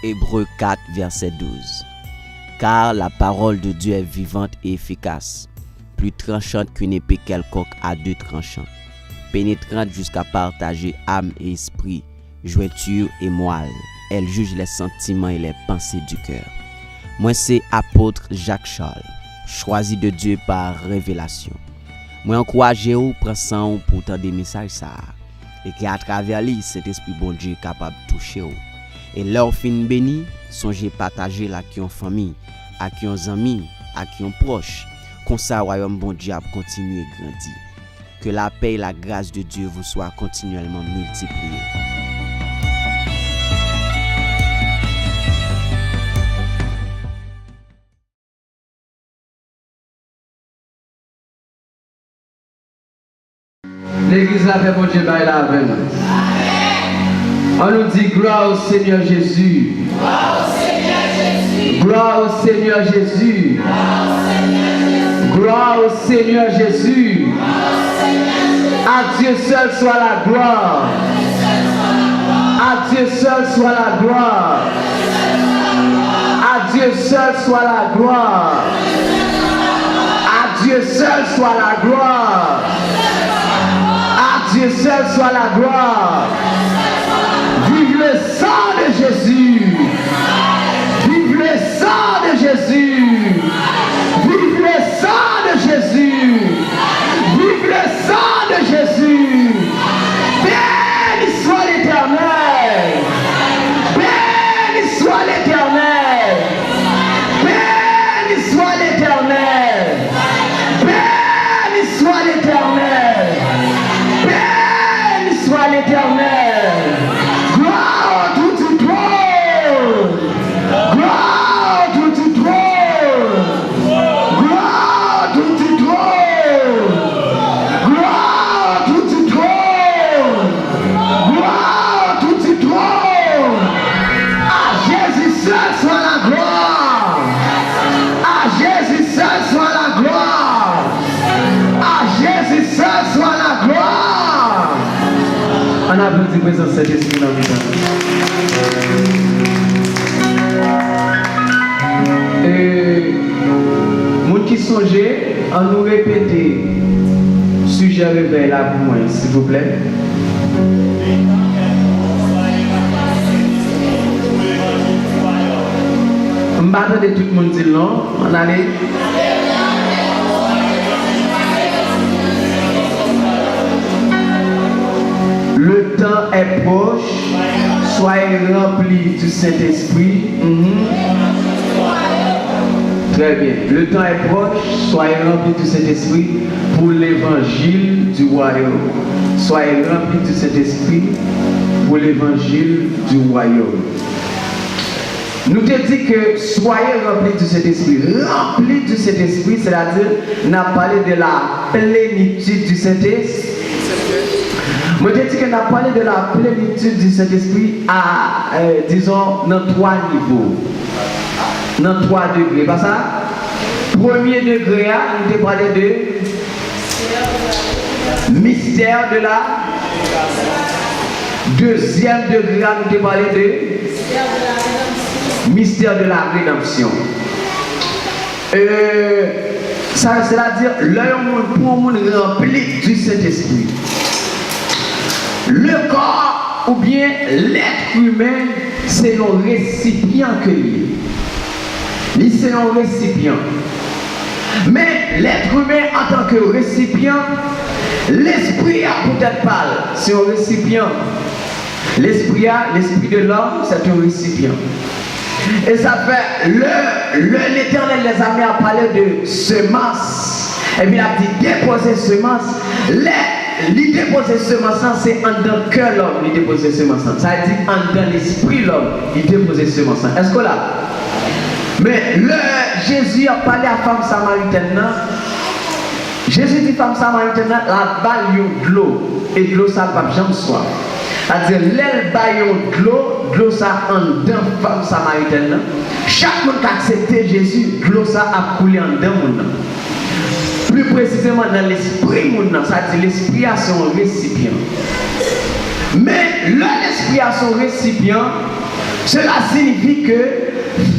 Hébreux 4, verset 12. Car la parole de Dieu est vivante et efficace, plus tranchante qu'une épée quelconque à deux tranchants, pénétrante jusqu'à partager âme et esprit, jointure et moelle. Elle juge les sentiments et les pensées du cœur. Moi, c'est apôtre Jacques Charles, choisi de Dieu par révélation. Moi, encourage ou prendre ça pour entendre des messages ça, et qu'à travers lui, cet esprit bon Dieu est capable de toucher ou. Et leur fin béni, songez partager là qui ont famille, à qui ont amis, à qui ont proches. Comme ça, royaume bon Dieu a continué à grandir. Que la paix et la grâce de Dieu vous soient continuellement multipliées. L'église la fait bon Dieu bail là avec nous. On nous dit gloire au Seigneur Jésus. Gloire au Seigneur Jésus. Gloire au Seigneur Jésus. À Dieu seul soit la gloire. À Dieu seul soit la gloire. À Dieu seul soit la gloire. À Dieu seul soit la gloire. À Dieu seul soit la gloire. Vive le sang de Jésus. Vive le sang de Jésus. Vive le sang de Jésus. Vive le sang de Jésus. Béni soit l'Éternel. Béni soit l'Éternel. Béni soit l'Éternel. Béni soit l'Éternel. Béni soit l'Éternel. Gloire tout du trône. Gloire tout du trône. Gloire tout du trône. Gloire tout du trône. Gloire tout du trône. À Jésus seul soit la gloire. À Jésus seul soit la gloire. À Jésus seul soit la gloire. On applaudit présence de Saint-Esprit dans le Et moun qui songeait, on nous répéter sujet réveil là pour moi, s'il vous plaît. On va attendre tout le monde dire non. On allait. Le temps est proche, soyez remplis du Saint-Esprit. Très bien. Le temps est proche, soyez remplis du Saint-Esprit pour l'évangile du royaume. Soyez remplis du Saint-Esprit pour l'évangile du royaume. Nous te dit que soyez remplis du Saint-Esprit. Remplis du Saint-Esprit, c'est-à-dire, on a parlé de la plénitude du Saint-Esprit. Moi, je dis qu'on a parlé de la plénitude du Saint-Esprit à, disons, dans 3 niveaux. Dans 3 degrés. Pas ça? Premier degré, on a parlé de mystère de la. Deuxième degré, on a parlé de mystère de la rédemption. Ça, c'est-à-dire, l'homme pour monde rempli du Saint-Esprit. Le corps ou bien l'être humain, c'est un récipient que lui. C'est un récipient. Mais l'être humain en tant que récipient, l'esprit a peut-être pas, c'est un récipient. L'esprit de l'homme, c'est un récipient. Et ça fait, l'Éternel les a mis à parler de semences. Et bien il a dit déposer semences. L'idée déposer semence, c'est en dans le cœur l'homme, il déposer semence. Ça veut dire en dans l'esprit l'homme, il déposer semence. Est-ce que là? Mais Jésus a parlé à la femme samaritaine. Jésus dit femme samaritaine, la balle de l'eau. Et de l'eau, ça ne va jamais soir. C'est-à-dire, l'aile baillon de l'eau, ça en dedans femme samaritaine. Chaque monde qui a accepté Jésus, de l'eau, ça a coulé en dedans. Plus précisément dans l'esprit, ça dit l'esprit a son récipient. Mais l'esprit a son récipient, Cela signifie que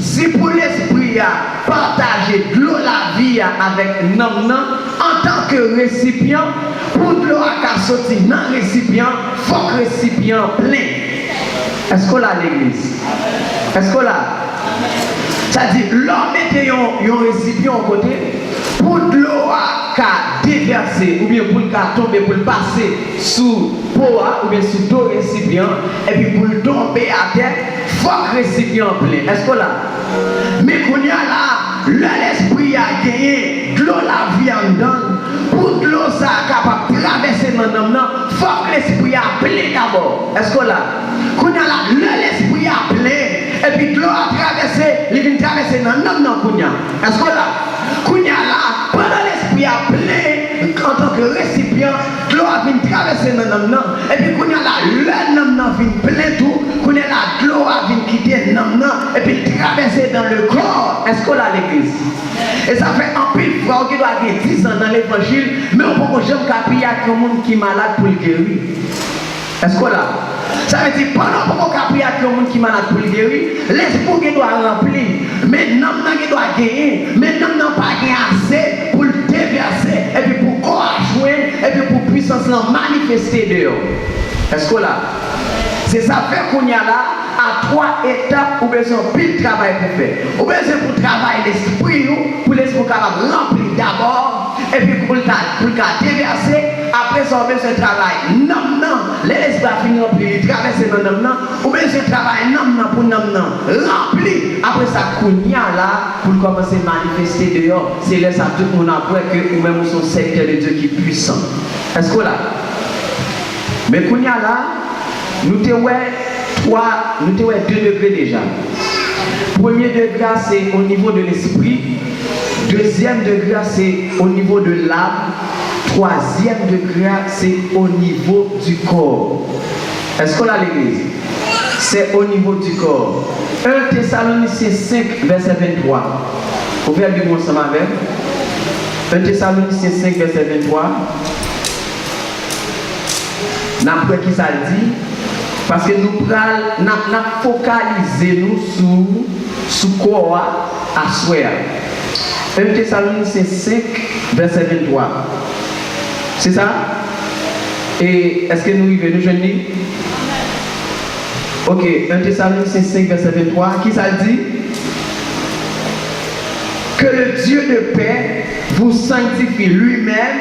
si pour l'esprit a partagé de l'eau la vie avec nom, en tant que récipient, pour de l'eau à sortir dans le récipient, il faut que le récipient plein. Est-ce qu'on a l'église? Est-ce qu'on a? C'est-à-dire, l'homme mettait un récipient au côté, pour de l'eau à déverser, ou bien pour le tomber, pour le passer sous peau, ou bien sous deux récipients, et puis pour le tomber à terre, il faut que le récipient plein. Est-ce qu'on a? Mais qu'on y a là, l'esprit a gagné de l'eau la vie en dedans, pour de l'eau ça capable de traverser dans l'homme, il faut que l'esprit a plein d'abord. Est-ce qu'on a? Qu'on y a là, l'esprit a plein, et puis de l'eau a traversé, il vient traverser dans l'homme, qu'on y a. Est-ce qu'on a? Qu'on y a là, pendant l'esprit a plein, en tant que récipient, de l'eau a vient traverser dans l'homme, et puis qu'on y a là, l'homme vient plein tout, qu'on y a là, de l'eau a vient quitter l'homme, et puis traverser dans le corps. Est-ce qu'on a l'église? Et ça fait un pile frère qui doit avoir 10 ans dans l'évangile, mais on peut jamais prier à quelqu'un qui est malade pour le guérir. Est-ce qu'on a? Ça veut dire pendant qu'on prier à quelqu'un qui est malade pour le guérir, l'esprit qui doit remplir, mais non qui doit gagner, mais non pas gagner assez pour le déverser, et puis pour jouer, et puis pour puissance manifester dehors. Est-ce qu'on a? C'est ça fait qu'on y a là à 3 étapes où besoin de travail pour faire. Ou besoin pour travailler l'esprit, pour l'esprit capable remplir d'abord, et puis pour le déverser. Après ça, on besoin de travail. Non, l'esprit a fini remplir, traverser dans non, ou besoin de travail non pour remplir. Après ça, qu'on y a là pour commencer à manifester dehors. C'est là ça tout le monde après que nous même sommes secteur de Dieu qui est puissant. Est-ce que là? Mais qu'on y a là, nous avons 2 degrés déjà. Premier degré, c'est au niveau de l'esprit. Deuxième degré, c'est au niveau de l'âme. Troisième degré, c'est au niveau du corps. Est-ce qu'on a l'église? C'est au niveau du corps. 1 Thessaloniciens 5, verset 23. Vous pouvez lire ensemble avec 1 Thessaloniciens 5, verset 23. N'après qui ça dit? Parce que nous focalisons sur quoi à soi. 1 Thessaloniciens 5, verset 23. C'est ça? Et est-ce que nous y venons, jeunes? Ok, 1 Thessaloniciens 5, verset 23. Qui ça dit? Que le Dieu de paix vous sanctifie lui-même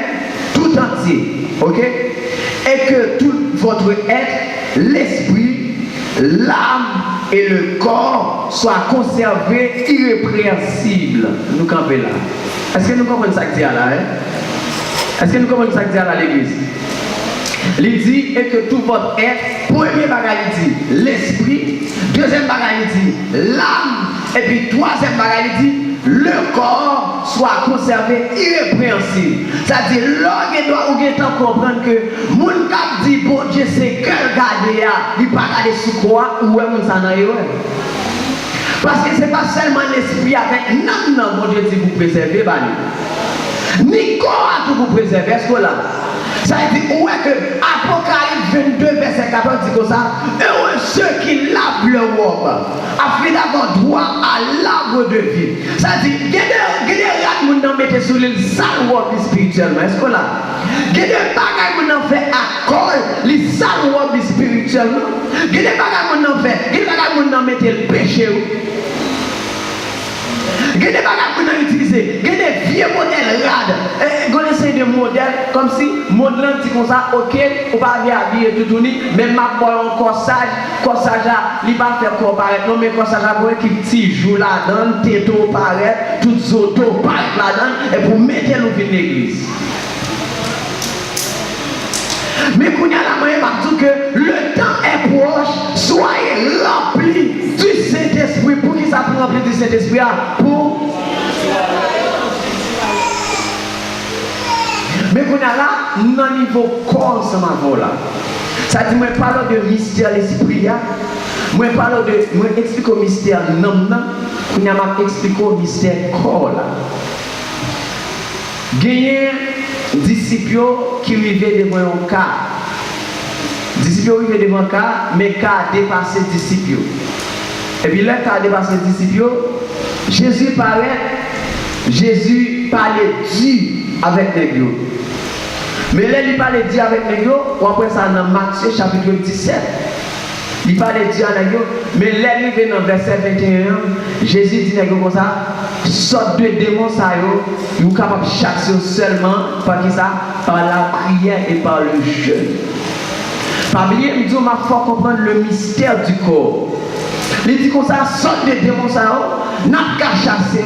tout entier. Ok? Et que tout votre être, l'esprit, l'âme et le corps soient conservés irrépréhensibles. Nous campons là. Est-ce que nous comprenons ça que dit là? Est-ce que nous comprenons ça que dit à l'église? Il dit et que tout votre être, premier bagage il dit l'esprit, deuxième bagage il dit l'âme, et puis troisième bagage il dit le corps soit conservé irrépréhensible. C'est-à-dire, l'homme doit comprendre que mon cap dit bon Dieu c'est quel garder, il pas garder sous quoi ou est mon ça parce que c'est pas seulement l'esprit avec non bon Dieu dit vous préserver ni corps à tout vous préserver. Est-ce que là ça veut dire ouais que Apocalypse 22 verset 14 dit comme ça, heureux ceux qui lavent leur robe afin d'avoir droit à l'arbre de vie. Ça veut dire que des rats qui mettent sur l'île sale robe spirituellement. Est-ce que là que des bagages qui fait à col les sales robe spirituellement. Que des bagages qui fait que des bagages qui mettent le péché. Il y a des bagages qu'on a utilisés, il y a des vieux modèles rades. On essaie de modèles comme si modèle dit comme ça, ok, on va habiller tout nu, mais ma boy en corsage là, il va faire quoi paraître. Non, mais corsage là, pour qui petit joue là-dedans, této paraît, toutes autos paraît là-dedans, et pour mettre nous dans l'église. Mais qu'on y a la moyen de dire que le temps est proche, soyez remplis du Saint-Esprit. Pour qui ça peut remplir du Saint-Esprit? Pour. Mais qu'on a là, non niveau corps, ça m'a là. Ça dit, moi, parle de mystère l'esprit. Moi, parle de. Moi, explique au mystère non, qu'on a expliqué au mystère corps là. Gagner. Disciples qui arrivaient devant un cas. Disciples arrivaient devant un cas, mais cas a dépassé disciples. Et puis là, quand il a dépassé les disciples, Jésus parlait Dieu avec les gars. Mais là, il parlait Dieu avec les gars, ou après ça, dans Matthieu chapitre 17, il parlait Dieu avec les gars. Mais là, il vient dans verset 21, Jésus dit comme ça, sorte de démons, ça y est, vous êtes capable de chasser seulement par qui ça? Par la prière et par le jeûne. Par oublier, il dit, il faut comprendre le mystère du corps. Il dit comme ça, sorte de démons, ça y est, n'a qu'à chasser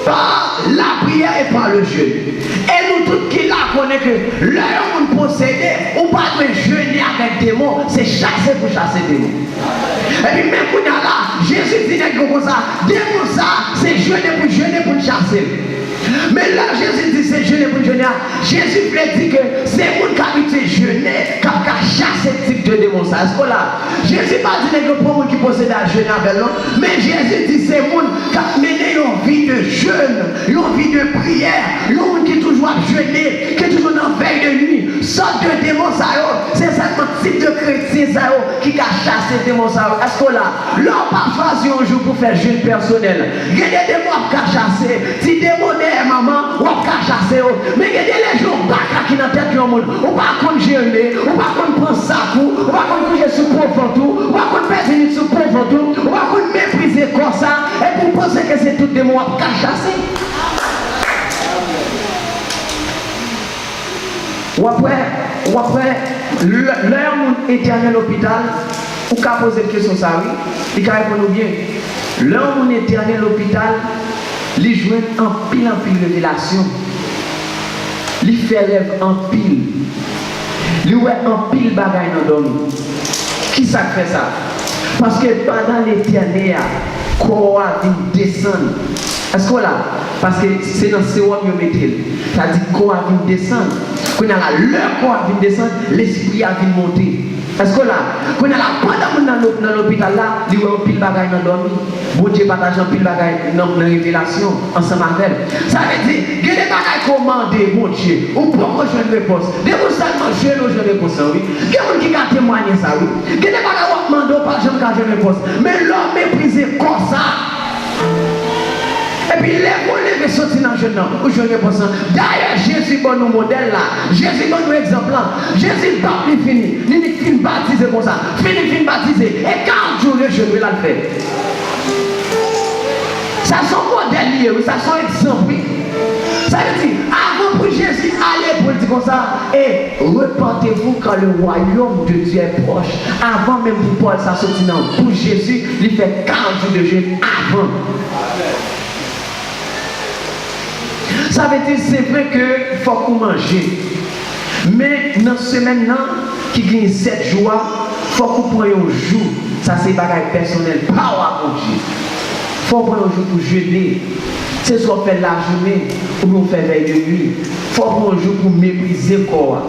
par la prière et par le jeûne. Et nous tous qui la connaissons que l'heure où nous possédons, ou pas de jeûner avec des démons, c'est chasser pour chasser des démons. Et puis même quand là, Jésus dit comme ça, démon ça, c'est jeûner pour chasser. Mais là, Jésus dit c'est jeûner pour jeûner. Jésus voulait dire que c'est mon qui a jeûner, qui a chassé ce type de démon. Est-ce que là, Jésus pas dit que pour qui possède à jeûner avec nous, mais Jésus dit c'est mon qui a mené une vie de jeûne, une vie de prière, une qui toujours a jeûné, qui est toujours en veille de nuit. Sorte de démon, c'est ça le type de chrétien qui a chassé les démons. Est-ce que là, l'on pas choisi un jour pour faire jeûne personnel. Il y a des démons qui ont chassé, si démon maman, ou pas chasser, mais il y a des gens qui dans la tête du monde, ou pas qu'on jeûner, ou pas qu'on prend ça, ou pas qu'on coucher sur le pauvre tout, ou pas qu'on pèse sur le pauvre tout, ou pas qu'on mépriser comme ça, et pour penser que c'est tout des mots qui chasser. Ou après, l'heure éternel hôpital, ou qu'à poser une question ça, oui, il qu'à répondre bien. L'heure éternel hôpital, il joue en pile révélation. Il fait rêve en pile. Il ouais en pile bagaille dans l'homme. Qui ça fait ça? Parce que pendant l'éternel, quoi vient descendre. Est-ce que là? Parce que c'est dans ce web que vous mettez. Ça dit quoi vient descendre. Quand il y a l'heure quoi vient descendre, l'esprit a vient monter. Est-ce que là, quand il y a pendant dans l'hôpital là, il y a un pile bagaille dans l'homme. Bon Dieu partage un pile bagaille dans la révélation ensemble avec elle. Ça veut dire, il y a des bagailles commandées, mon Dieu, ou pourquoi je ne réponse. Des gens seulement je ne réponse, oui. Il y a des gens qui ont témoigné ça, oui. Il y a des bagailles qui ont demandé, pas je ne réponse. Mais l'homme méprisé comme ça. Et puis les volets sont sortis dans le jeune homme. Où je réponds. D'ailleurs, Jésus bon nous modèle là. Jésus bon nous exemple là. Jésus pas fini. Il finit baptisé comme ça. Fini baptisé. Et 40 jours je vais la faire. Ça sont modèles, ça sont exemples. Ça veut dire, avant pour Jésus aller pour dire comme ça, et repentez-vous quand le royaume de Dieu est proche. Avant même pour Paul, ça sortit dans. Pour Jésus, il fait 40 jours de jeûne avant. Ça veut dire c'est vrai que faut qu'on mange. Mais dans cette semaine qui gagne 7 jours, il faut qu'on prenne un jour. Ça c'est bagage personnel. Pas à manger. Il faut prendre un jour pour jeûner. C'est soit faire la journée ou on fait veille de nuit. Il faut prendre un jour pour mépriser le corps.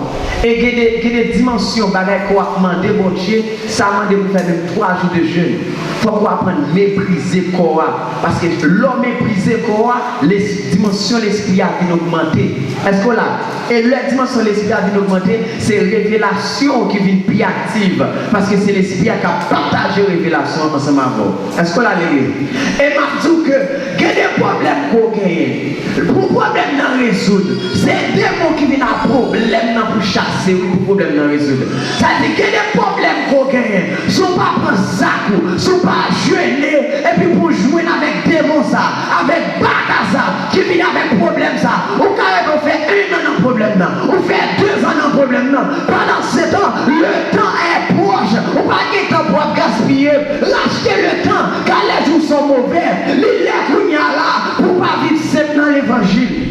Et il y a des dimensions bagage qu'on a demandé, mon Dieu, ça m'a demandé pour faire même 3 jours de jeûne. Il faut qu'on apprenne à mépriser le corps. Parce que l'homme mépriser le corps, les dimensions de l'esprit a augmenté. Est-ce que là? Et la dimension de l'esprit a augmenté, c'est révélation qui vient plus active. Parce que c'est l'esprit qui a partagé la révélation ensemble avec vous. Est-ce que là, l'église? Et m'a dit que il y a des problèmes qu'on gagne. Pour problème d'en résoudre, c'est des mots qui viennent à problème pour chasser ou pour problème d'en résoudre. Ça dit qu'il y a des problèmes qu'on gagne. Si on ne pas prendre ça, si on ne pas jeûner, et puis pour jouer avec démons ça, avec bagaza, qui vient avec problème ça, ou quand on fait 1 an dans problème là, ou fait 2 ans dans problème là, pendant ce temps, le temps est proche, ou pas de temps pour gaspiller, lâchez le temps, car les jours sont mauvais, les lettres là, pour pas vivre sept dans l'évangile.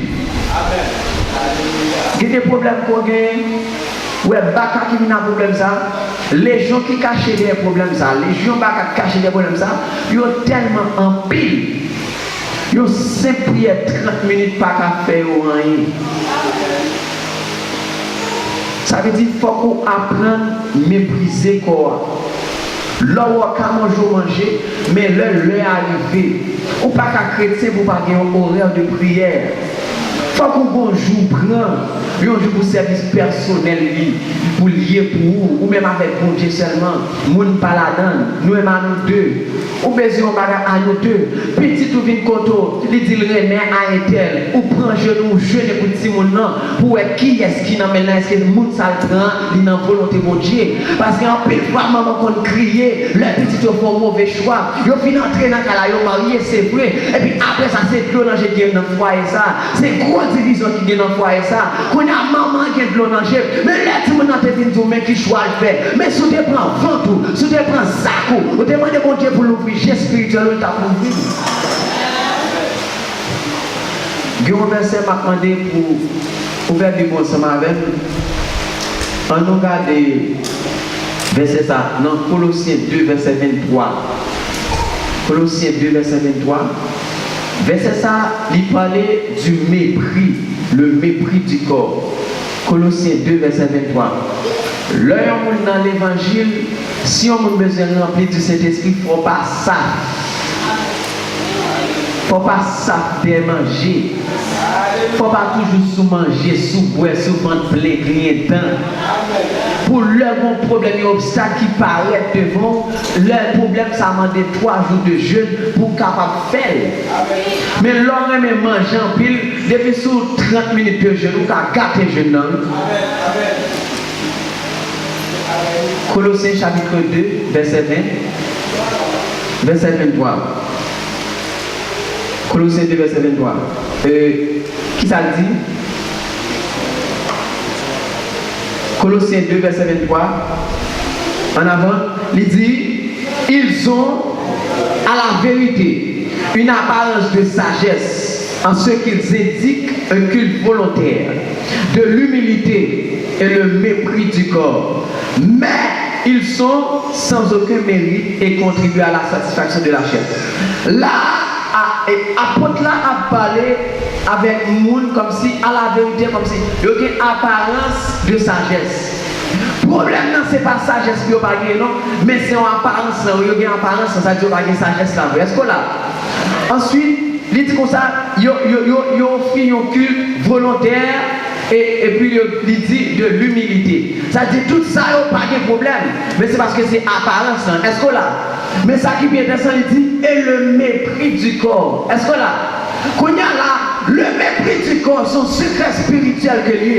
Il y a des problèmes qu'on gagne. Ouais, Baka qui vient à problème ça, les gens qui cachent des problèmes ça, les gens qui cachent des problèmes ça, ils ont tellement en pile. Ils ont 5 prières 30 minutes pas qu'à faire rien. Ça veut dire qu'il faut qu'on apprenne à mépriser quoi. Là où on manger, mais l'heure est arrivée. Ou pas qu'à chrétien pour pas avoir un horaire de prière. Faut qu'on jour prend, un jour pour service personnel, pour lier pour vous, ou même avec bon Dieu seulement, moun pas la donne, nous même à nous deux, ou besoin à nous deux, petit ou vin koto, il dit le remet à un tel, ou prend genou, jeune pour petit moun non, pour qui est-ce qui n'a maintenant, est-ce que le monde ça le prend, il n'a volonté mon Dieu, parce qu'en peu de fois, maman qu'on crier, le petit au fond mauvais choix, il fin entrer dans la cala, il marié, c'est vrai, et puis après ça, c'est l'eau dans le foyer ça, c'est grosse division qui est dans le foyer ça, qu'on a maman qui est de l'eau dans le mais là, tu m'as dit mais qui choix le fait, mais si tu prends ventou, si tu prends sac, ou tu demandes mon Dieu pour l'ouvrir, j'ai spirituel, ou t'as pour vivre. Guillaume verset m'a demandé pour ouvrir le bon ensemble avec nous. On regarde verset ça, dans Colossiens 2, verset 23. Colossiens 2, verset 23. Verset ça, il parlait du mépris, le mépris du corps. Colossiens 2, verset 23. L'œil dans l'évangile, si on a besoin de remplir du Saint-Esprit, il ne faut pas ça. Il ne faut pas ça de manger. Il ne faut pas toujours sous-manger, sous-boire, sous-vendre plein de temps. Pour leur bon problème et obstacle qui paraît devant, leur problème, ça m'a demandé 3 jours de jeûne pour capable faire. Mais l'homme aime manger en pile, depuis sous 30 minutes de jeûne, ou qu'à gâter jeûne. Colossiens chapitre 2, verset 20, verset 23. Colossiens 2, verset 23. Qui ça dit? Colossiens 2, verset 23. En avant, il dit, ils ont à la vérité une apparence de sagesse en ce qu'ils indiquent un culte volontaire, de l'humilité et le mépris du corps. Mais ils sont sans aucun mérite et contribuent à la satisfaction de la chair. Là, apôtre là a parlé avec monde comme si, à la vérité, comme si il y a une apparence de sagesse. Le problème, ce n'est pas sagesse qui est pas non, mais c'est une apparence, il y a une apparence, ça veut dire qu'il y a une sagesse là. Est-ce que là? Ensuite, il dit comme ça, il y a un culte volontaire. Et puis il dit de l'humilité. Ça dit tout ça, il n'y a pas de problème. Mais c'est parce que c'est apparence. Est-ce que là? Mais ça qui est intéressant, il dit et le mépris du corps. Est-ce que là? Qu'on y a là, le mépris du corps, son secret spirituel que lui.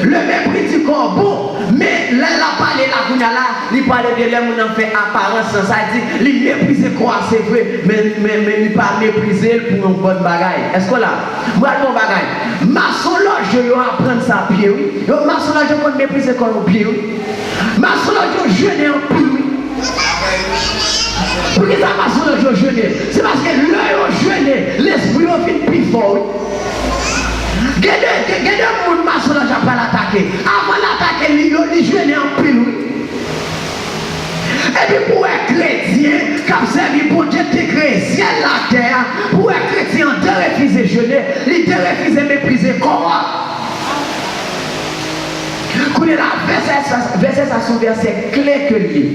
Le mépris du corps, bon, mais là, il a parlé là, qu'on y a là, il parle de l'homme, on en fait apparence. Ça dit, il méprise quoi, c'est vrai, mais il ne pas mépriser pour une bonne bagaille. Est-ce que là? Moi, mon bagaille, maçon là, je vais apprendre ça à pied, oui. Maçon là, je vais mépriser comme un pied, oui. Maçon là, je vais jeûner en pied, oui. Pour que ça maçon là, je jeûner, c'est parce que l'œil au jeûner, l'esprit au fin plus fort. Gardez mon maçon là, j'ai pas l'attaquer. Avant l'attaquer, il jeûner en pied, oui. Et puis pour un chrétien, comme servi pour Dieu te créer ciel la terre, pour un chrétien, de refuser jeûner, il te refuser mépriser corps. Verset ça son verset clé que lui,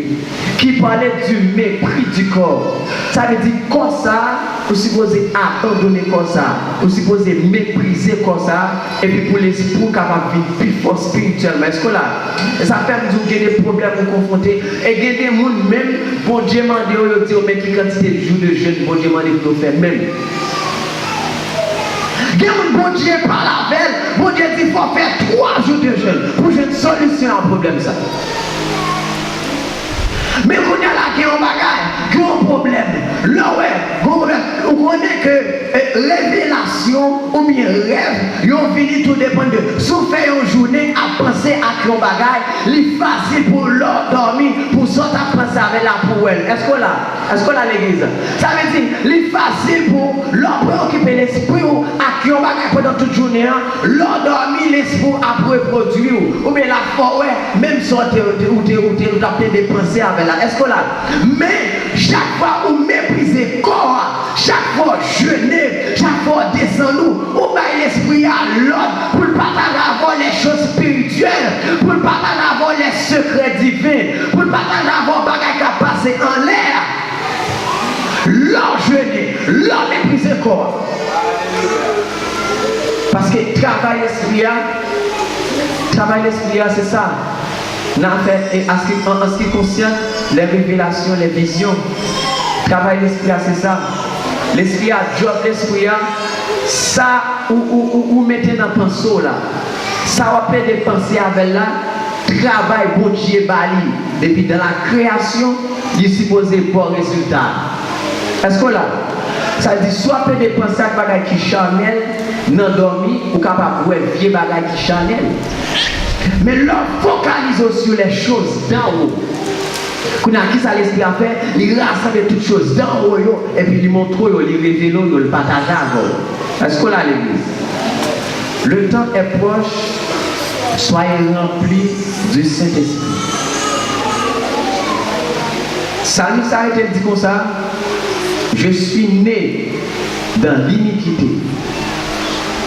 qui parlait du mépris du corps. Ça veut dire comme ça, vous supposez abandonner comme ça, vous supposez mépriser comme ça, et puis pour l'esprit capable de vivre plus fort spirituellement. Est-ce que là, ça fait que vous avez des problèmes pour confronter, et il y a des gens même, bon Dieu m'a dit, mais qui quantité de jours de jeûne, bon Dieu m'a dit pour faire même. Bon Dieu par la veille, bon Dieu dit qu'il faut faire 3 jours de jeûne pour une solution à un problème ça. Mais quand il y a là qui est un bagage, qui est un problème, là ouais, on connaît que révélation ou bien rêve, ils ont fini tout dépend de. Si on fait une journée à penser à un bagage, il est facile pour l'autre dormir, pour sortir à penser avec la poêle. Est-ce que là l'église? Ça veut dire, il est facile pour l'autre préoccuper l'esprit à qui on bagage pendant toute journée, l'autre dormir l'esprit à reproduire, ou bien la forêt, même sortir ou t'as dépenser avec la. Est-ce que là? Mais chaque fois où mépriser corps, chaque fois jeûner, chaque fois descendre, ou bien l'esprit à l'autre pour ne pas avoir les choses spirituelles, pour ne pas avoir les secrets divins, pour ne pas avoir bagaille qui passer en l'air. L'or jeûner, l'or mépriser corps. Parce que Travail l'esprit, c'est ça. En ce qui concerne les révélations, les visions, travail l'esprit, c'est ça. L'esprit, job l'esprit, ça, ou mettez dans le pinceau là. Ça va faire des pensées avec là. Travail, bon Dieu, bali. Depuis dans la création, il est supposé bon résultat. Est-ce que là, ça dit soit faire des pensées avec bagage qui charnel, non dormi, ou capable de vieux bagage qui charnel. Mais l'homme focalise sur les choses d'en haut. Quand on a qui ça l'esprit à faire, il rassemble toutes choses d'en haut et puis il montre, il révèle, il le partage avec. Est-ce que là l'église? Le temps est proche, soyez remplis du Saint-Esprit. Salut, ça a été dit comme ça. Je suis né dans l'iniquité.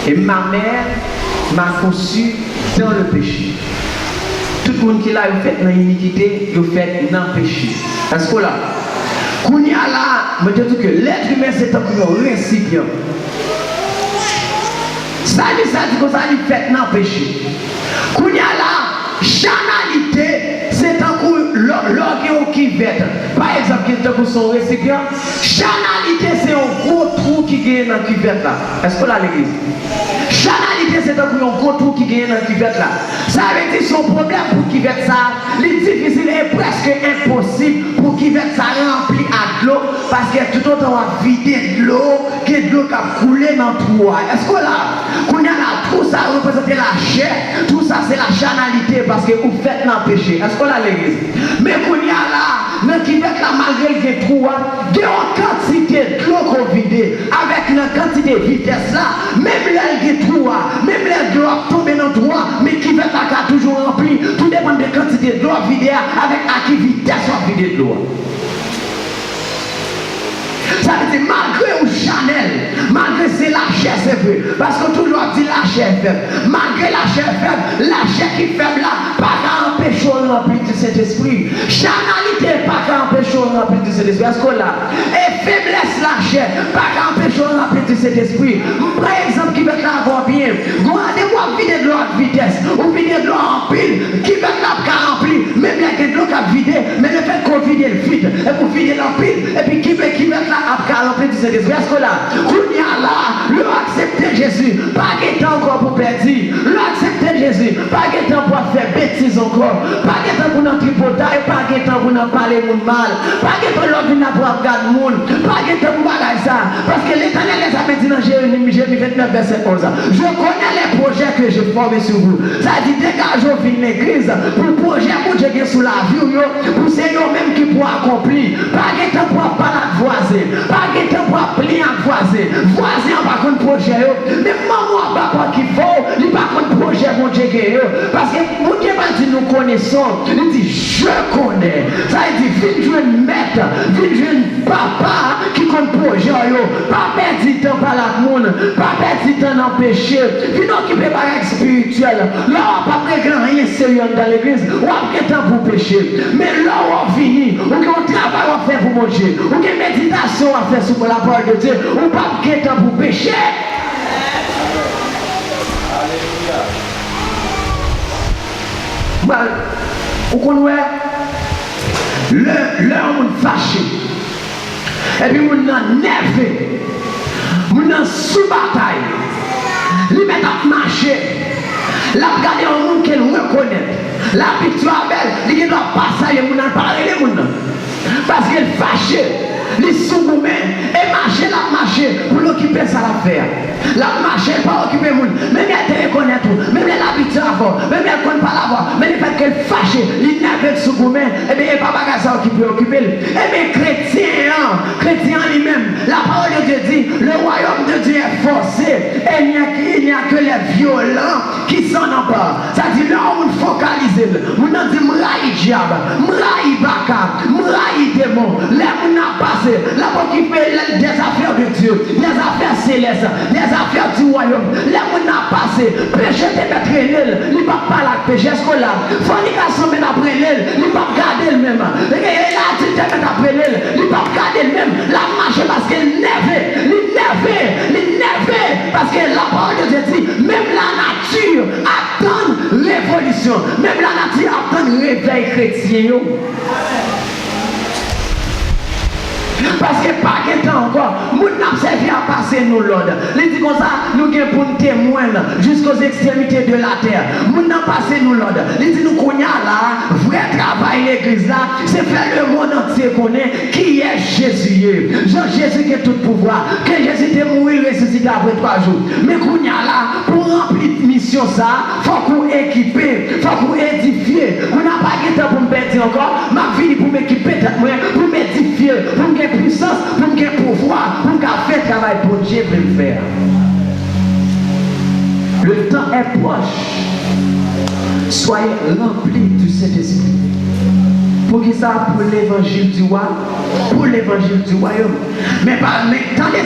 Et ma mère m'a conçu dans le péché. Tout le monde qui l'a fait dans l'iniquité, il fait dans le péché. Est-ce que là, quand il y a là, je me dis que l'être humain c'est un récipient. Ça dit comme ça, il fait dans le péché. Quand il y a là, chanalité, c'est un coup l'orgue qui vête. Par exemple, qui est pour son récipient, chanalité c'est un gros trou qui gagne dans la cuvette là. Est-ce que là l'église? Chanalité c'est un gros trou qui gagne dans la cuvette là. Ça veut dire son problème pour qu'il vête ça, il difficile et presque impossible pour qu'il vête ça rempli à de l'eau parce que tout autant va vider de l'eau, que de l'eau qui a coulé dans le trou. Est-ce que là, quand il y a là, tout ça représente la chair, tout ça c'est la chanalité parce que vous faites dans le péché. Est-ce que là l'église? Mais quand il y a là, dans qui vête là malgré le trou, il y a une quantité de l'eau qu'on vide avec une quantité de vitesse là, même les trou, même les l'eau tomber dans le trou, mais qui vête là toujours rempli, tout dépend de la quantité de l'eau vidée avec à qui vitesse on vide de l'eau. Ça veut dire malgré ou Chanel, malgré c'est la chair c'est vrai, parce que toujours dit la chair faible, malgré la chair faible, la chair qui est faible là, pas qu'à empêcher de remplir de cet esprit. Chanalité pas qu'à empêcher de remplir de cet esprit. Est-ce que là, et faiblesse la chair, pas qu'à empêcher de remplir de cet esprit. Par exemple, qui va là avoir bien, regardez-moi vider de l'eau à vitesse, ou vider de l'eau en pile, qui va là qu'à remplir, même il y a de l'eau qu'à vider, mais le fait qu'on vide le vide, et pour vider l'en pile, et puis qui va là à remplir de cet esprit. Est-ce que là, qu'on y a là, le accepter Jésus, pas qu'il temps encore pour perdre, le accepter Jésus, pas qu'il temps pour faire bêtises encore, pas qu'il temps pour nous tripoter, pas qu'il temps pour nous parler mon mal, pas qu'il temps pour nous regarder le monde, pas qu'il temps pour faire ça, parce que l'Éternel les a dit dans Jérémie 29 verset 11, je connais les projets que je forme sur vous. Ça dit dégageons l'église pour le projet pour Dieu sous la vie, pour c'est eux-mêmes qui pourront accomplir, pas qu'il temps pour parler à voisin, pas qu'il temps pour appeler à voisin, voisin par contre projet, mais maman papa qui faut, il par contre projet mon Dieu parce que mon Dieu va dire nous connaissons, il dit je connais, ça dit viens jouer une maître, viens jouer une papa qui compte projet, pas perdre du temps par la monde, pas perdre du temps dans le péché, viens occuper par la spirituel, là on va pas prendre rien sérieux dans l'église, on va pas temps pour pécher, mais là on finit, on a un travail à faire pour manger, on a une méditation à faire sur la parole de Dieu, on va pas temps pour pécher. Vous connaissez l'homme fâché, et puis on a nervé, on a sous bataille, il met à marcher, la regarder un monde qu'elle reconnaît, la victoire belle, il doit passer, on a parlé les gens, parce qu'elle fâché. Les sous-gourmets et marcher la marcher pour l'occuper ça l'affaire. La marcher pas occuper le monde. Même elle te reconnaît tout. Même elle habite à voir. Même elle ne connaît pas la voix. Mais le fait qu'elle fâche, il n'a pas de sous-gourmets. Et bien il n'y a pas de ça qui peut occuper. Et bien chrétien lui-même, la parole de Dieu dit, le royaume de Dieu est forcé. Et il n'y a que les violents qui s'en emparent. Ça dit là on focalise. On a dit m'raï diable, m'raï baka, m'raï démon. Là on a passé. Là pour qui fait des affaires de Dieu, des affaires célestes, des affaires du royaume. Là on a passé, péché te mettre l'île, il ne va pas la péché scolaire. Fornication met après l'île, il ne va pas garder le même. Et là tu te mets après l'île, il ne va pas garder le même. La marche parce qu'elle nervée, parce que la parole de Dieu dit, même la mission. Même la nature attend le réveil chrétien. Parce que pas de temps encore, nous n'avons servi à passer nous l'ordre. Il dit comme ça, nous avons pour nous témoigner jusqu'aux extrémités de la terre. Nous n'avons passé nous l'ordre. Il dit nous qu'on a là, vrai travail l'église là, c'est faire le monde entier connaître qui est Jésus. Jésus qui a tout pouvoir, que Jésus est mort et ressuscité après 3 jours. Mais qu'on a là, pour remplir mission ça, il faut qu'on équipe, il faut qu'on édifie. On n'a pas de temps pour me perdre encore, ma vie pour m'équiper, pour m'édifier, pour me puissance, pour me pouvoir, pour me faire le travail pour Dieu pour le faire. Le temps est proche. Soyez remplis du Saint-Esprit. Pour qui ça? Pour l'évangile du roi, pour l'évangile du royaume. Mais tendez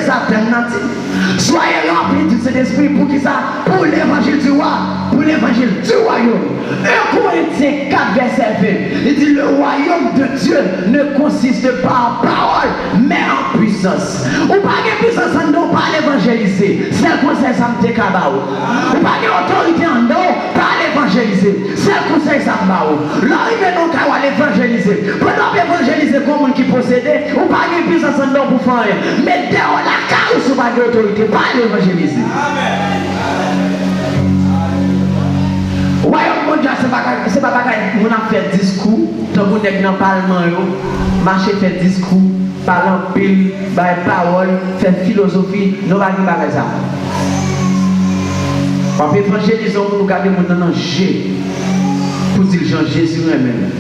ça alternative. Soyez remplis du Saint-Esprit. Pour qui ça? Pour l'évangile du roi, pour l'évangile du royaume. 1 Corinthiens 4, verset 20. Il dit le royaume de Dieu ne consiste pas en parole, mais en puissance. Ou pas de puissance en nous, pas l'évangéliser. C'est le conseil ça me décabao. Ou pas d'autorité en nous, pas l'évangéliser. C'est le conseil ça me bao. L'arrivée non qu'à l'évangéliser. Pendant l'évangéliser comme un qui possédait, ou pas de puissance en nous pour faire rien. Mais dehors la carrière ou pas d'autorité, pas l'évangéliser. Royaume mondial, c'est pas bagaille. On a fait discours, tant qu'on est dans le Parlement, marcher fait discours, parler pile, parole, faire philosophie, nous ne pouvons pas faire ça. On peut évangéliser, nous garder mon dans G pour dire Jean Jésus lui-même.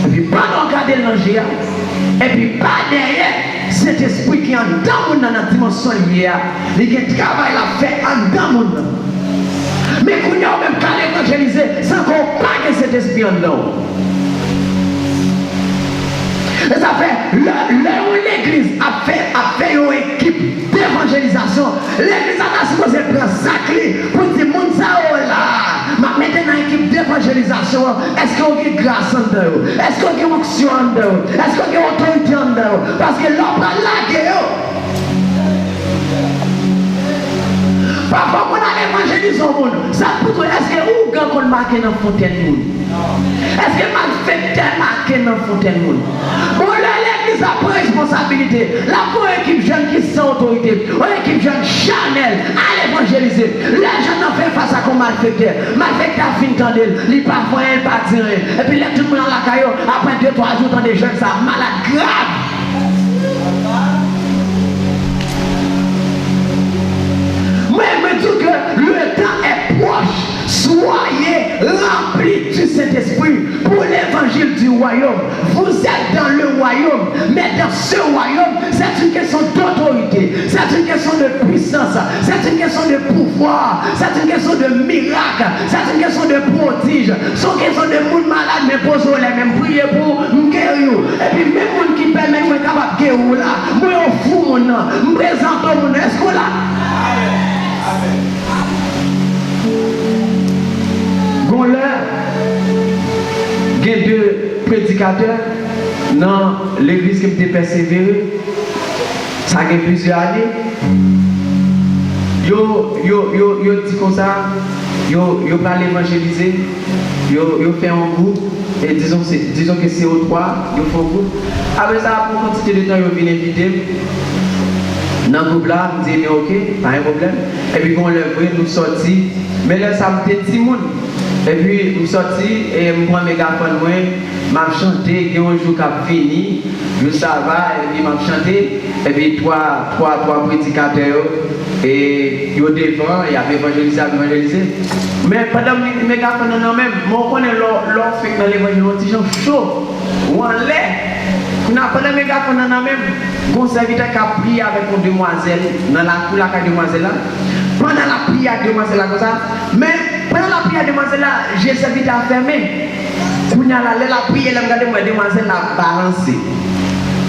Et puis pas dans garder l'angé, et puis pas derrière cet esprit qui est en dedans dans la dimension liée, il y a un travail à faire en dedans. Mais qu'on a même qu'à l'évangéliser sans qu'on pague cet esprit en nous. Et ça fait, l'église a fait une équipe d'évangélisation. L'église a supposé prendre sa clé pour dire, mon sao là, maintenant une équipe d'évangélisation, est-ce qu'on a grâce en dehors? Est-ce qu'on a onction en dehors? Est-ce qu'on a autorité en dehors? Parce que l'homme a la guerre. Parfois, on a l'évangélisé au monde. Ça pour est-ce que où quand on marque dans fontaine monde? Est-ce que mal fait marqué dans fontaine monde? Bon, l'église a pris responsabilité. La bonne équipe jeune qui sans autorité, une équipe jeune Chanel à l'évangéliser. Les gens n'ont fait face à comme malfecteur. Malfecteur a fini d'entendre, il pas moyen, il pas dire. Et puis tout le monde dans la caillou, après 2-3 jours, dans des jeunes, ça malade grave. Mais me dis que le temps est proche. Soyez remplis du Saint-Esprit pour l'évangile du royaume. Vous êtes dans le royaume, mais dans ce royaume, c'est une question d'autorité, c'est une question de puissance, c'est une question de pouvoir, c'est une question de miracle, c'est une question de prodige. C'est une question de monde malade, mais posez les mêmes prier pour me guérir. Et puis même monde qui permet de capable de guérir là, moi on fout mon nom, me présente mon nom, est-ce qu'on l'a? Il y a 2 prédicateurs dans l'église qui me persévéré. Ça a plusieurs années. Yo dit comme ça, yo parle évangéliser, yo fait un groupe, et disons que c'est au 3, yo fait un groupe. Après ça, pour quantité de temps, yo viennent inviter. Dans le groupe là, je dis ok, pas un problème. Et puis quand on lève, nous sortis. Mais là, ça me dit petit monde. Et puis, je suis sorti et je prends mes garçons, je chanté, il y a un jour qui a fini, je ça va, et puis je chanté, et puis trois prédicateurs, et ils ont devant, il y avait évangélisé. Mais pendant que mes garçons, même, je connais leur fait dans l'évangile, ils sont chauds, ou en lait. Pendant mes garçons, même, un serviteur qui a prié avec une demoiselle, dans la cour de demoiselle là, pendant la prière de demoiselle là, comme ça, mais pendant la prière de demoiselle là, j'ai servi à fermer. Quand la prière, la demoiselle a balancé.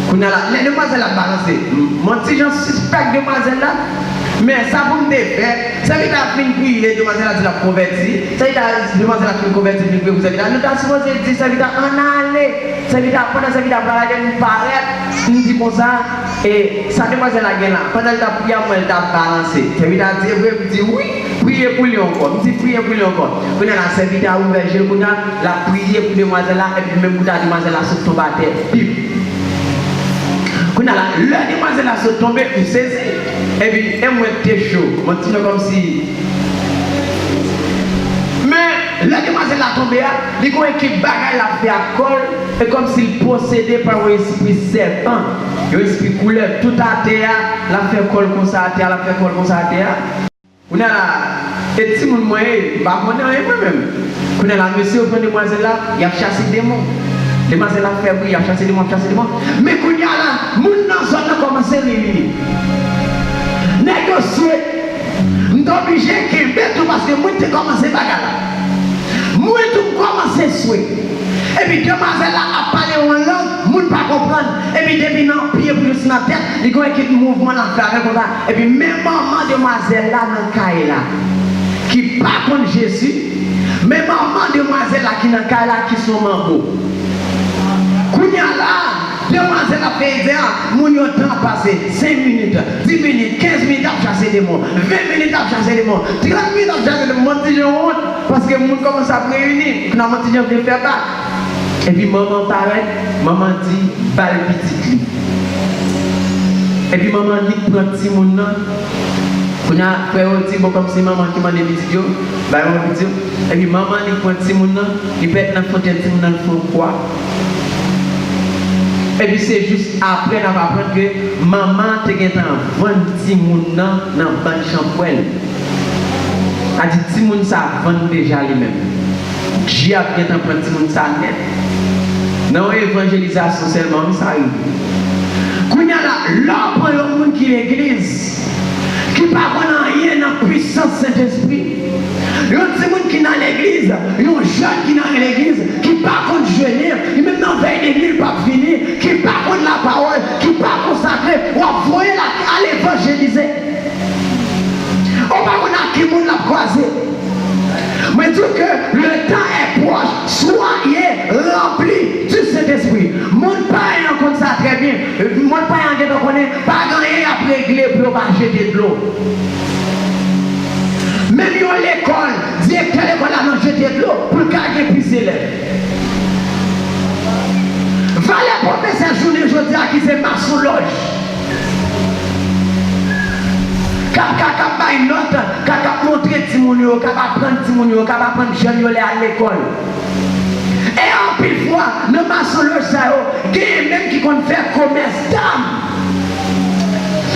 Quand la demoiselle a balancé, mon petit Jean suspect demoiselle là, mais ça pour me faire, ça veut dire que la prière, demoiselle a dit la convertie, ça veut dire que la demoiselle a converti, vous avez dit, nous avons supposé dire, ça veut dire en aller, ça veut dire pendant ça veut dire nous paraître, nous dit comme ça, et sa demoiselle a gagné là, pendant la prière, elle a balancé, ça veut dire oui, prier pour lui encore. Je dis prier pour lui encore. On a la serviteur à ouvert, on a la prière pour demoiselle là, et puis même pour la demoiselle là, se tombe à terre. On a la demoiselle là, se tombe, vous saisissez. Et puis, elle m'a été chaud. Je me comme si. Mais la demoiselle a tombé, il y a une équipe bagaille la fait à col, et comme s'il possédait par un esprit serpent, un esprit couleur, tout à terre, la fait col comme ça à terre, la fait col comme ça à terre. On a là, et si mon moyen, bah, on a moi-même. On a là, monsieur, au demoiselle là, il a chassé des démons. Demoiselle a fait, oui, il a chassé des démons, chassé des démons. Mais quand il y a là, mon nom, ça a commencé à réunir. Négocier. Je suis obligé de tout parce que moi, je commencé à bagarre. Moi, je commence à souhaiter. Et puis, demoiselle a parlé en langue, je ne pas comprendre. Et puis, depuis non, pied plus dans la tête, il y a un mouvement dans le carré comme ça. Et puis, même maman demoiselle là, dans le carré là, qui pas contre Jésus, même maman demoiselle là, qui dans le carré là, qui sont mambo. Kounya là, demoiselle a fait dire, mon temps passé 5 minutes, 10 minutes, 15 minutes à chasser des mots, 20 minutes à chasser des mots, 30 minutes à chasser des mots, je honte parce que mon commence à réunir, finalement je vais faire ça. Et puis maman paraît, maman dit, balle petite. Et puis maman dit, prend petit mon nom. On a fait un petit bon comme si maman qui m'a dit vidéo, balle petit. Et puis maman dit, prend petit mon nom, il peut être dans la fontaine, petit mon nom, il faut quoi. Et puis c'est juste après qu'on va apprendre que maman te gagné un 20 petit moun dans ban champouelle. A dit petit moun ça vend déjà lui-même. J'ai appris un petit moun ça net. Dans l'évangélisation seulement ça arrive. Quand il y a là, l'homme prend le monde qui est l'église, qui ne parle rien dans la puissance Saint-Esprit. Il y a des gens qui sont dans l'église, il y a des jeunes qui sont dans l'église, qui ne parlent pas de jeûner, qui même dans la veille d'église, pas fini, qui ne parlent pas de la parole, qui ne parlent pas consacré, ou à voyer à l'évangéliser. On va voir qui monde l'a croisé. Mais tout que le temps est proche, soyez remplis du Saint-Esprit. Mon père en compte ça très bien. Mon père en connaît pas gagner à régler pour pas jeter de l'eau. Même à l'école, directeur l'école a jeté de l'eau pour garder plus d'élèves. Va les professeurs journée aujourd'hui qui se marche sous loge. Kaka une note, kaka montrer Timonio, kaka prendre Timonio, kaka prendre jeune à l'école. Et en pile fois, ne marche loge ça, il y a même qui compte faire commerce d'âme.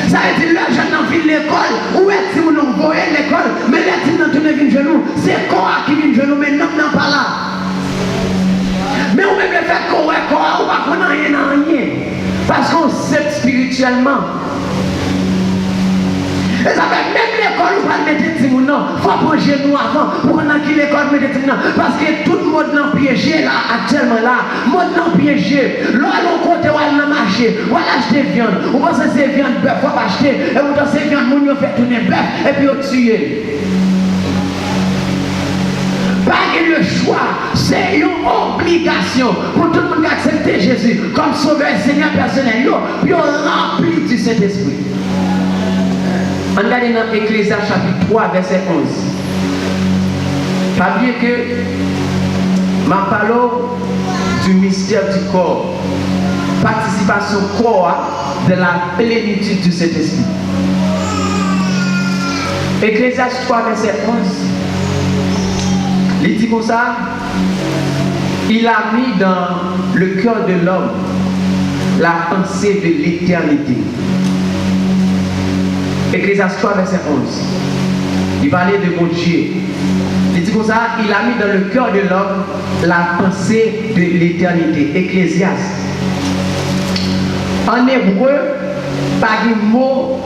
Ça veut dire le jeune enfant de l'école, où est-ce que nous voyons l'école, mais les gens qui viennent genou, c'est quoi qui vient genou, mais non, pas là. Mais on même le fait qu'on est quoi, on va qu'on rien. Parce qu'on sait spirituellement. Et ça fait même l'école, on va mettre des gens, il faut prendre genou avant, pour qu'on ait l'école, mettre des gens. Parce que tout le monde est piégé là, actuellement là, le monde est piégé. Là, on compte, on va marcher, on va acheter viande, on va acheter viande bœuf, on va acheter, et on va acheter viande, on va faire tourner bœuf, et puis on tue. Pas le choix, c'est une obligation pour tout le monde qui accepte Jésus comme sauveur et Seigneur personnel, puis on remplit du Saint-Esprit. On regarde dans Ecclésias chapitre 3, verset 11. Pas oublier que ma parole du mystère du corps, participation corps de la plénitude du Saint-Esprit. Ecclésias 3, verset 11. Il dit comme ça, il a mis dans le cœur de l'homme la pensée de l'éternité. Ecclésias 3, verset 11. Il parlait de mon Dieu. Il dit comme ça, il a mis dans le cœur de l'homme la pensée de l'éternité. Ecclésias. En hébreu, pas de mot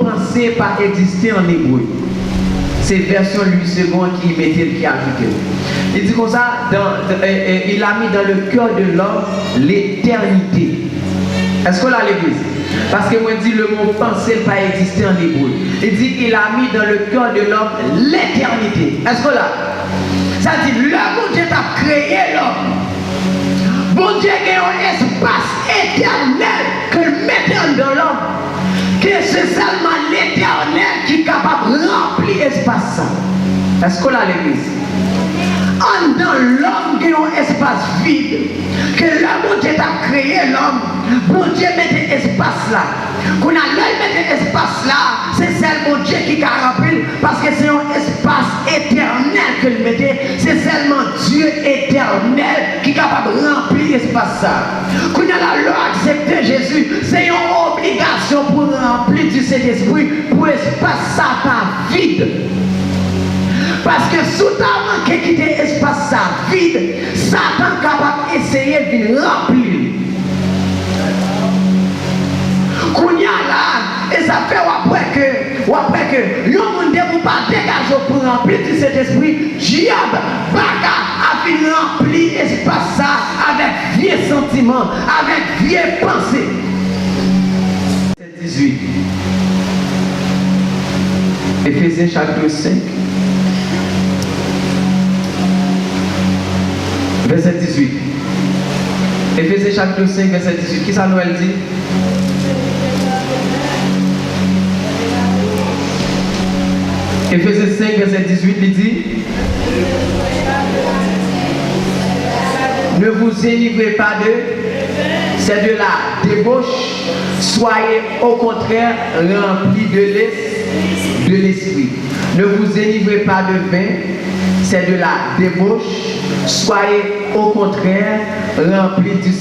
pensée pas exister en hébreu. C'est version Louis II qui a ajouté. Il dit comme ça, il a mis dans le cœur de l'homme l'éternité. Est-ce qu'on a l'église? Parce que moi je dis le mot penser pas exister en hébreu. Il dit qu'il a mis dans le cœur de l'homme l'éternité. Est-ce qu'on l'a? Ça dit le bon Dieu a créé l'homme. Bon Dieu a un espace éternel que le mettait dans l'homme. que c'est seulement l'Éternel qui est capable de remplir l'espace. Est-ce qu'on a l'église? En dans l'homme qui a un espace vide, que l'homme Dieu a créé l'homme, bon Dieu mette espace là. Qu'on a l'œil mette espace là, c'est seulement Dieu qui a rempli, parce que c'est un espace éternel que le mettez, c'est seulement Dieu éternel qui est capable de remplir l'espace là. Qu'on a la loi accepter Jésus, c'est une obligation pour remplir du Saint-Esprit, pour espace ça pas vide. Parce que sous ta main qui quitte l'espace ça vide, Satan est capable d'essayer de remplir. Kounya là, et ça fait après que l'homme ne peut pas dégager pour remplir de cet esprit, diable, baka a fini remplir l'espace ça avec vieux sentiments, avec vieilles pensées. 18. Éphésiens chapitre 5. Verset 18. Éphésiens chapitre 5, verset 18. Qui ça nous dit? Éphésiens 5, verset 18, il dit: ne vous enivrez pas c'est de la débauche, soyez au contraire remplis de l'esprit. Ne vous enivrez pas de vin, c'est de la débauche, soyez au contraire remplis du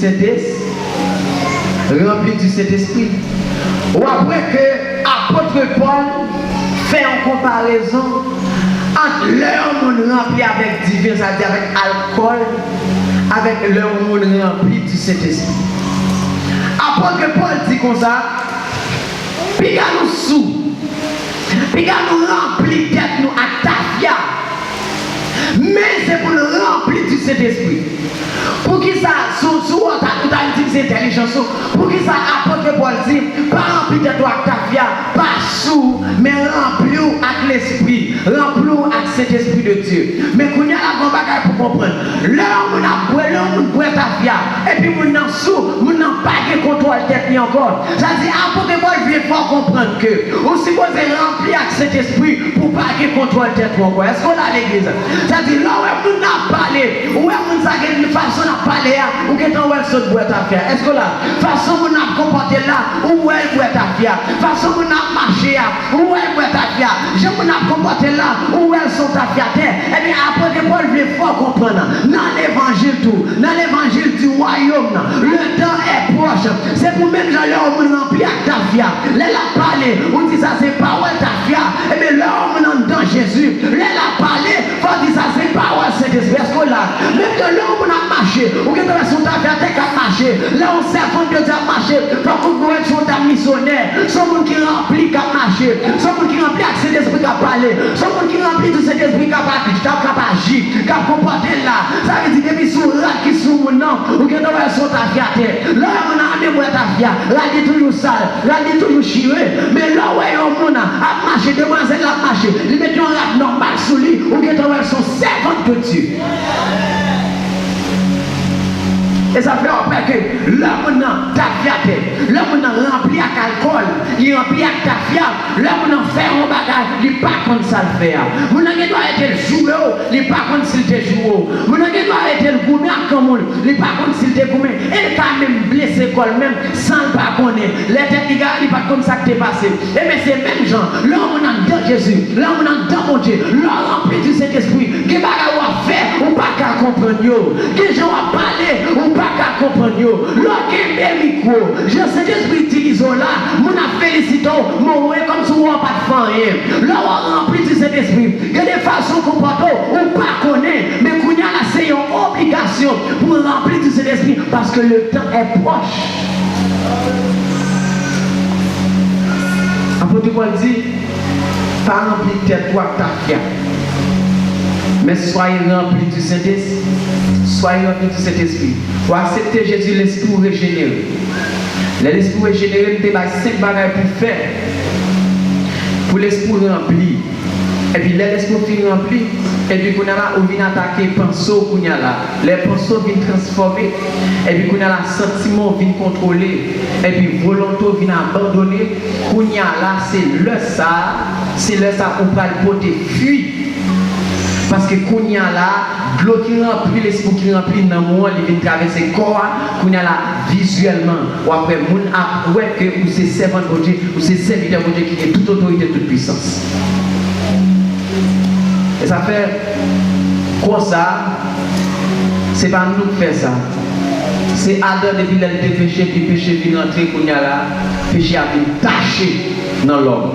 Saint-Esprit. Ou après que l'apôtre Paul fait en comparaison entre leur monde rempli avec divin, c'est-à-dire avec alcool, avec leur monde rempli du Saint-Esprit. Apôtre Paul dit comme ça, puis nous sous, puis nous remplis tête nous à tafia. Mais c'est pour le remplir du Saint-Esprit. Pour qui ça, sous c'est intelligence, pour qui ça apporte Paul dit, pas remplir de toi avec ta vie, pas sous, mais remplir avec l'Esprit, remplir avec cet Esprit de Dieu. Mais qu'on y a la bonne bagaille pour comprendre. L'homme a ta vie, et puis mon en sous, mon n'en pas de contrôle tête ni encore. Ça dit, apporte Paul veut pas comprendre que, aussi vous remplir avec cet Esprit pour pas de contrôle tête encore. Est-ce qu'on a l'église? Ça dit, là où on a parlé, où on a une façon de parler, ou que ton saute boîte à faire. Est-ce que là, façon on a comporté là, où elle boîte à faire, façon on a marché là, où elle boîte à faire, je on a comporté là, où elles sont à faire. Et bien après que Paul veut fort comprendre, dans l'évangile tout, dans l'évangile du royaume, le temps est proche. C'est pour même gens là où on remplit avec ta vie. Là la parler, on dit ça c'est parole ta vie. Et bien là on est dans Jésus. Là la parler, faut dire ça c'est parole cet esprit. Est-ce que là, même que là on a marché, ou que dans son ta vie a marché, là on sait qu'on Dieu a marché, parce qu'on doit être son missionnaire, son monde qui remplit qui a marché, son monde qui remplit avec cet esprit qui a parlé, son monde qui remplit de cet esprit qui a agi, qui a comporté là. Ça veut dire depuis sous là qui sous mon nom, ou que dans son ta vie à terre, là on a amené moi ta vie, là il est toujours sale, là il est toujours chiré, mais là où on a marché, demoiselle a marché, il met un rap normal sous lui, ou que dans son servante de Dieu. Et ça fait après que l'homme n'a ta fiaté, l'homme n'a rempli avec alcool, il rempli avec ta fiaté, l'homme n'a fait un bagage, il n'est pas comme ça le faire. Mon ami doit être le joueur, il n'est pas comme s'il était joueur. Mon ami doit être le gourmet à Cameroun, il n'est pas comme s'il était gourmet. Et il quand même blessé l'école même sans le pas connaître. Les têtes il n'est pas comme ça que t'es passé. Et mais c'est même gens, l'homme n'a dans Jésus, l'homme n'a dans mon Dieu, l'homme rempli du Saint-Esprit, qui va faire ou pas qu'à comprendre, qui gens à parler ou pas qu'à comprendre. Lorsqu'il est micro, je sais que l'esprit utilise là, mon a félicité, mon comme si on n'a pas de rien. Là, on remplit de cet esprit. Il y a des façons qu'on peut ou pas connaître, mais qu'on a là, c'est une obligation pour remplir de cet esprit parce que le temps est proche. Apôtre Paul dit, pas remplir tête toi ta fière. Mais soyez remplis du Saint-Esprit. Soyez remplis du Saint-Esprit. Pour accepter Jésus, l'esprit régénéré. L'esprit régénéré, nous avons 5 bagages pour faire. Pour l'esprit rempli. Et puis l'esprit finit rempli. Et puis, qu'on a là, on vient attaquer pinceau, qu'on a là. Les pinceaux viennent transformer. Et puis, qu'on a là, sentiment vient contrôler. Et puis, volonté vient abandonner. Qu'on a là, c'est le ça, on va le porter fuite. Parce que qu'on y a là, l'eau qui remplit, l'esprit qui remplit dans le monde, il vient traverser le corps, qu'on y a là visuellement. Ou après, moun a ouais que ou c'est servant de Dieu, ou c'est serviteur de Dieu qui a toute autorité, toute puissance. Et ça fait quoi ça? C'est pas nous qui faisons ça. C'est Adam depuis qu'il a péché, puis péché vient rentrer, qu'on y a là, péché a venu tacher dans l'homme.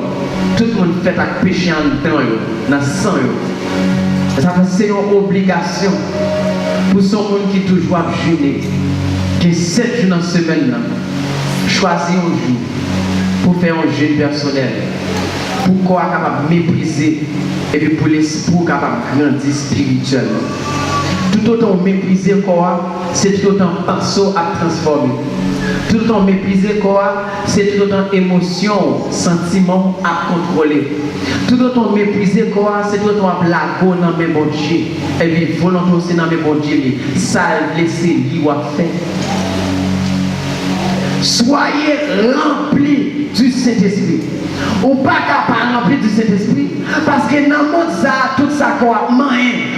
Tout le monde fait avec péché en dedans, dans le sang. C'est une obligation pour ce monde qui toujours a jeûné, qui 7 jours dans la semaine, choisir un jour pour faire un jeûne personnel, pour qu'on soit capable de mépriser et puis pour l'esprit capable de grandir spirituellement. Tout autant mépriser le corps, c'est tout autant pinceau à transformer. Tout autant mépriser le corps, c'est tout autant émotion, sentiment à contrôler. Tout autant mépriser le corps, c'est tout autant blago dans mes bon Dieu. Et puis volonté aussi dans mes bon Dieu. Ça laisser libre à faire. Soyez remplis du Saint-Esprit. Ou pas capable remplir du Saint-Esprit. Parce que dans le monde, ça, tout ça, quoi,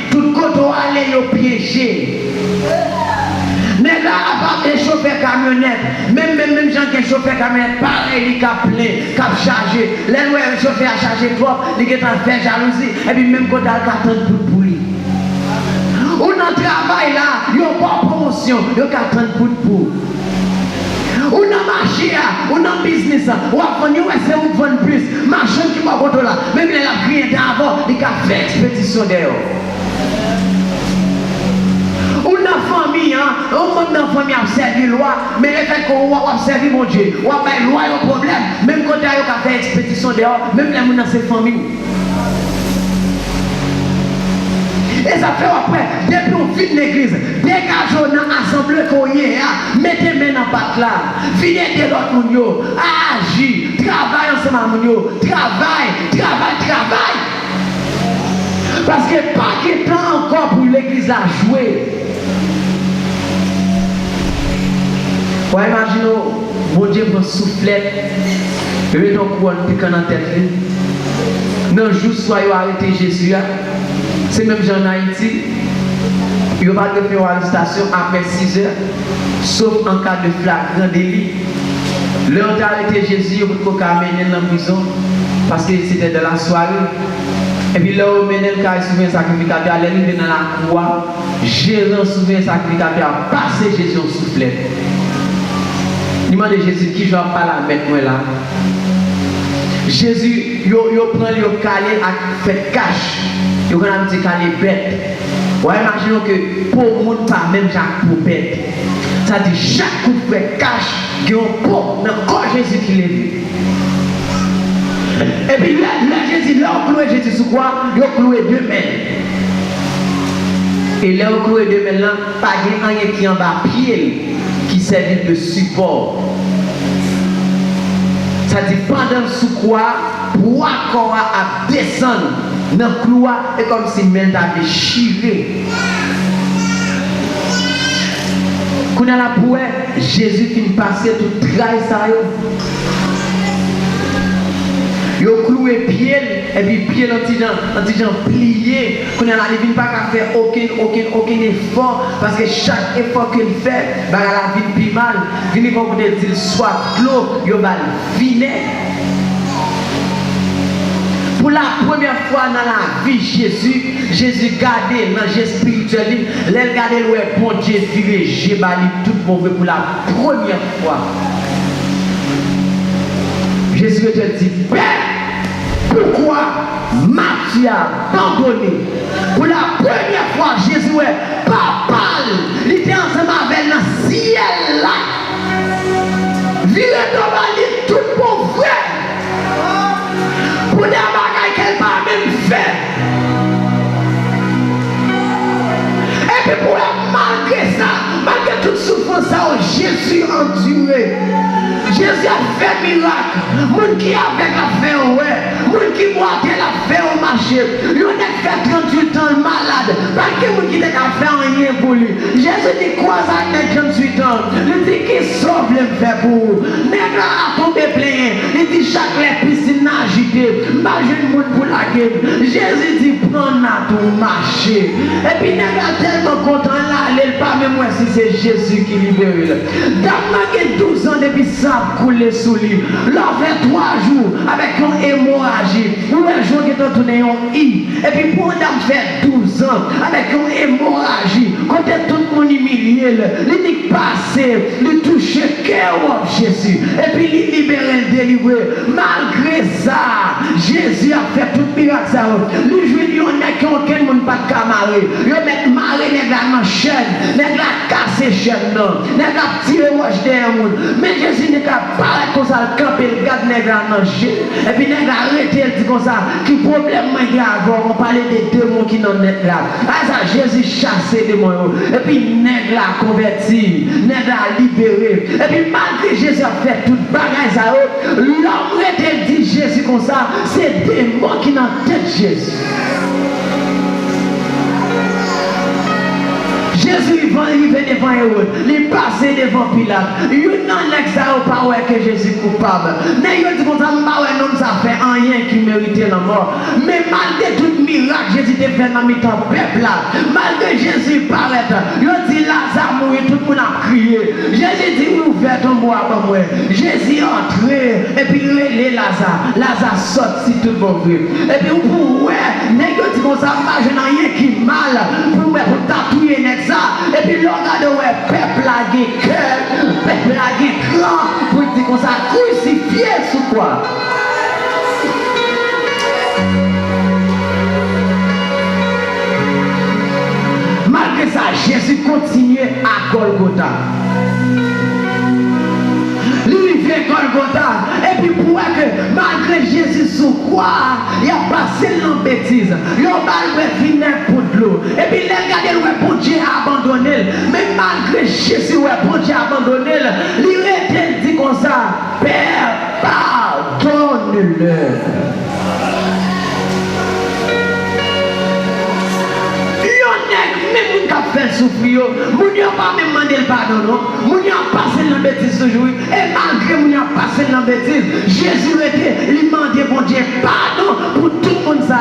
tout côté aller au piégé. Mais là, à part les chauffeurs camionnettes, même gens qui sont chauffeurs camionnettes, pareil, ils sont pleins, ils sont chargés. Les chauffeurs a chargé trop, ils sont en fait jalousie, et puis même quand ils attendent pour lui. Ou dans le travail là, ils n'ont pas de promotion, ils attendent pour. Ou dans le marché, ou dans le business, ou à vendre, c'est où vendre plus. Marchand qui va contre là, même les la prière d'avant, ils ont fait expédition d'ailleurs. Ou dans la famille, on dans la famille a servi loi, mais le fait qu'on a servi mon Dieu, on a fait loi et problème, même quand on a fait expédition dehors, même les gens dans cette famille. Et ça fait après, depuis on finit l'église, dégageons dans l'assemblée qu'on y est, mettez les mains dans la patte là, venez de l'autre monde, agis, travaille ensemble avec nous, travaille. Parce que pas de temps encore pour l'église à jouer. Vous imaginez, mon Dieu prend soufflette, et met ton couronne piquant dans la tête. Dans le jour, soyez arrêté Jésus. C'est même gens en Haïti. Il va pas faire une arrestation après 6 heures, sauf en cas de flagrant délit. L'heure d'arrêter Jésus, il faut qu'on amener dans la prison, parce que c'était de la soirée. Et puis là, on mène le cas souverain sacrificateur, elle est dans la croix, gérant souverain sacrificateur, a passé Jésus en soufflette. Il m'a dit Jésus, qui je pas la mettre moi là? Jésus, il prend le calé à faire cache. Il prend un petit calé bête. Vous imaginez que pour le monde, pas même Jacques pour bête. Ça dit chaque coup de fait cache, il y a un pot dans le corps Jésus qui l'a vu. Et puis là, Jésus, là, on cloué Jésus sur quoi? Il a cloué 2 mains. Et là, on cloué 2 mains là, pas de rien qui en bas pied qui servait de support. Ça dit pendant sous quoi, pour corps à descendre dans le clouat, et comme si main avait déchiré. Quand on a la pouette, Jésus finit passer tout trahi ça. Il a cloué pied, et puis pied l'antigen plié. Quand on a la il ne pas faire aucun effort, parce que chaque effort qu'il fait, bah la vie plus mal. Il va vous dire soit clos, il va vinaigre. Pour la première fois dans la vie, Jésus gardait dans le spirituel, il regardait le bon Dieu viré, j'ai bali tout mauvais pour la première fois. Jésus te dit, Père, pourquoi Matthieu a abandonné? Pour la première fois, Jésus est papa, il était ensemble avec le ciel là. Viré dans la tout mon frère. Pour des bagailles qu'elle va même faire. Et puis pour malgré ça, malgré toute souffrance, Jésus a enduré. Jésus a fait miracle. Moun qui a fait la fait, ouais. Moun qui boit la fait au marché. marcher. Il a fait 38 ans malade. Pas que vous qui n'avez qu'à faire rien pour lui. Jésus dit quoi ça avec 38 ans? Il dit qu'il sauve le fait pour vous. Nègre a tombé plein. Il dit chaque les piscines agitées. Imagine le monde pour la gueule. Jésus dit prends à tout marcher. Et puis nègre a tellement content là. Il pas même moi si c'est Jésus qui libère. Dame a 12 ans depuis ça coulé sous lui. L'on fait 3 jours avec une hémorragie. Ou un jour qui est tourné en I. Et puis pour dame fait 12 ans avec une hémorragie. Quand tout le monde humilié, il dit passer, il touche cœur Jésus. Et puis il libère et délivré. Malgré ça, Jésus a fait tout miracle ça. Les juifs on n'a qu'aucun monde pas de camarade. Ils mettent maré les gars dans chaîne, les gars cassé chaîne non, les gars tiré roche derrière monde. Mais Jésus n'est qu'à parler comme ça, le camper, le gars les gars dans chaîne. Et puis les gars arrêté dit comme ça, qui problème moi grave, on parlait des démons qui n'en est là. Ah ça Jésus chasse les démons. Et puis nègre là converti, nègre là libéré. Et puis malgré Jésus a fait toute bagaille ça, l'homme était dit Jésus comme ça, c'est démons qui n'en tête Jésus. Jésus il venait devant Hérode, il passait devant Pilate. Il n'en a pas que Jésus est coupable. Mais il dit comme ça, non, ça fait rien qui méritait la mort. Mais malgré tout miracle, Jésus a fait dans le peuple là. Malgré Jésus paraît, il dit Lazare mourir, tout le monde a crié. Jésus dit ouvert ton bois pour moi. Jésus est entré et puis il relève Lazare. Lazare sort si tout le monde veut. Et puis pour ouais, il dit comme ça, je n'ai rien qui mal pour tatouer ça. Et puis l'on a de ouais, peuple a cœur, peuple a grand pour dire qu'on s'est crucifié sous quoi. Malgré ça, Jésus continuait à Golgotha. Lui vient Golgotha. Et puis pour que malgré Jésus sous quoi, il a passé dans la bêtise. Il a malgré fini pour de l'eau. Et puis il a regardé le bon Dieu abandonné. Mais malgré Jésus, le bon Dieu abandonné, il a dit comme ça, Père, pardonne-le. Même qui fait souffrir, moun n'a pas même demandé le pardon, moun n'a passé dans la bêtise toujours, et malgré moun n'a passé dans la bêtise, Jésus était, il demandait bon Dieu pardon pour tout le monde ça.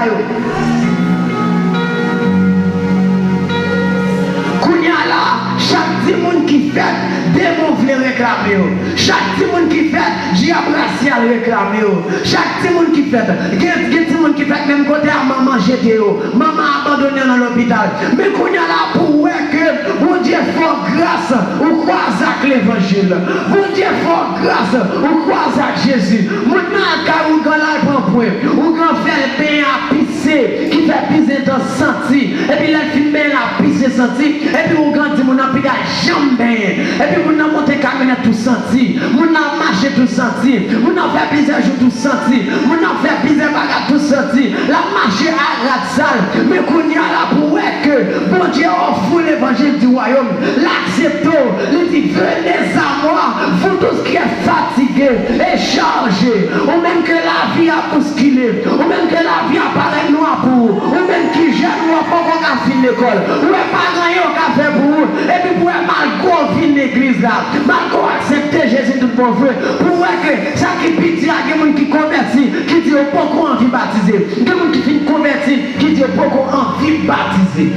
Kounya là, chaque petit monde qui fait, démon vient réclamer. Chaque petit monde qui fait, diable racial réclamer. Chaque petit monde qui fait, il y a des petits monde qui fait même côté à maman jeté, maman abandonné dans l'hôpital. Mais Kounya là pour que bon Dieu fait grâce ou croise avec l'évangile. Bon Dieu fait grâce ou croise avec Jésus. Maintenant quand on gagne là prend point, on gagne faire le pain à pisser, qui fait pisser dans senti, et puis la filmer la pisser senti. Et puis on grandit, on a pris jambe, et puis on a monté camionnette tout senti, on a marché tout senti, on a fait plusieurs jours tout senti, on a fait plusieurs bagages tout senti, la marché à la salle, mais qu'on y a là pour que bon Dieu offre l'évangile du royaume, l'accepte, il dit venez à moi, vous tous qui êtes fatigués et chargés, ou même que la vie a bousculé, ou même que la vie a parlé noir pour vous, ou même qui gêne ou pas qu'on a fini l'école, ou pas gagné au café pour vous, et puis pour mal fin l'église là, mal accepter Jésus tout pour vous, pour que ça qui pitié à des gens qui convertit, qui dit beaucoup envie baptiser, des gens qui finissent convertir, qui dit beaucoup envie baptiser.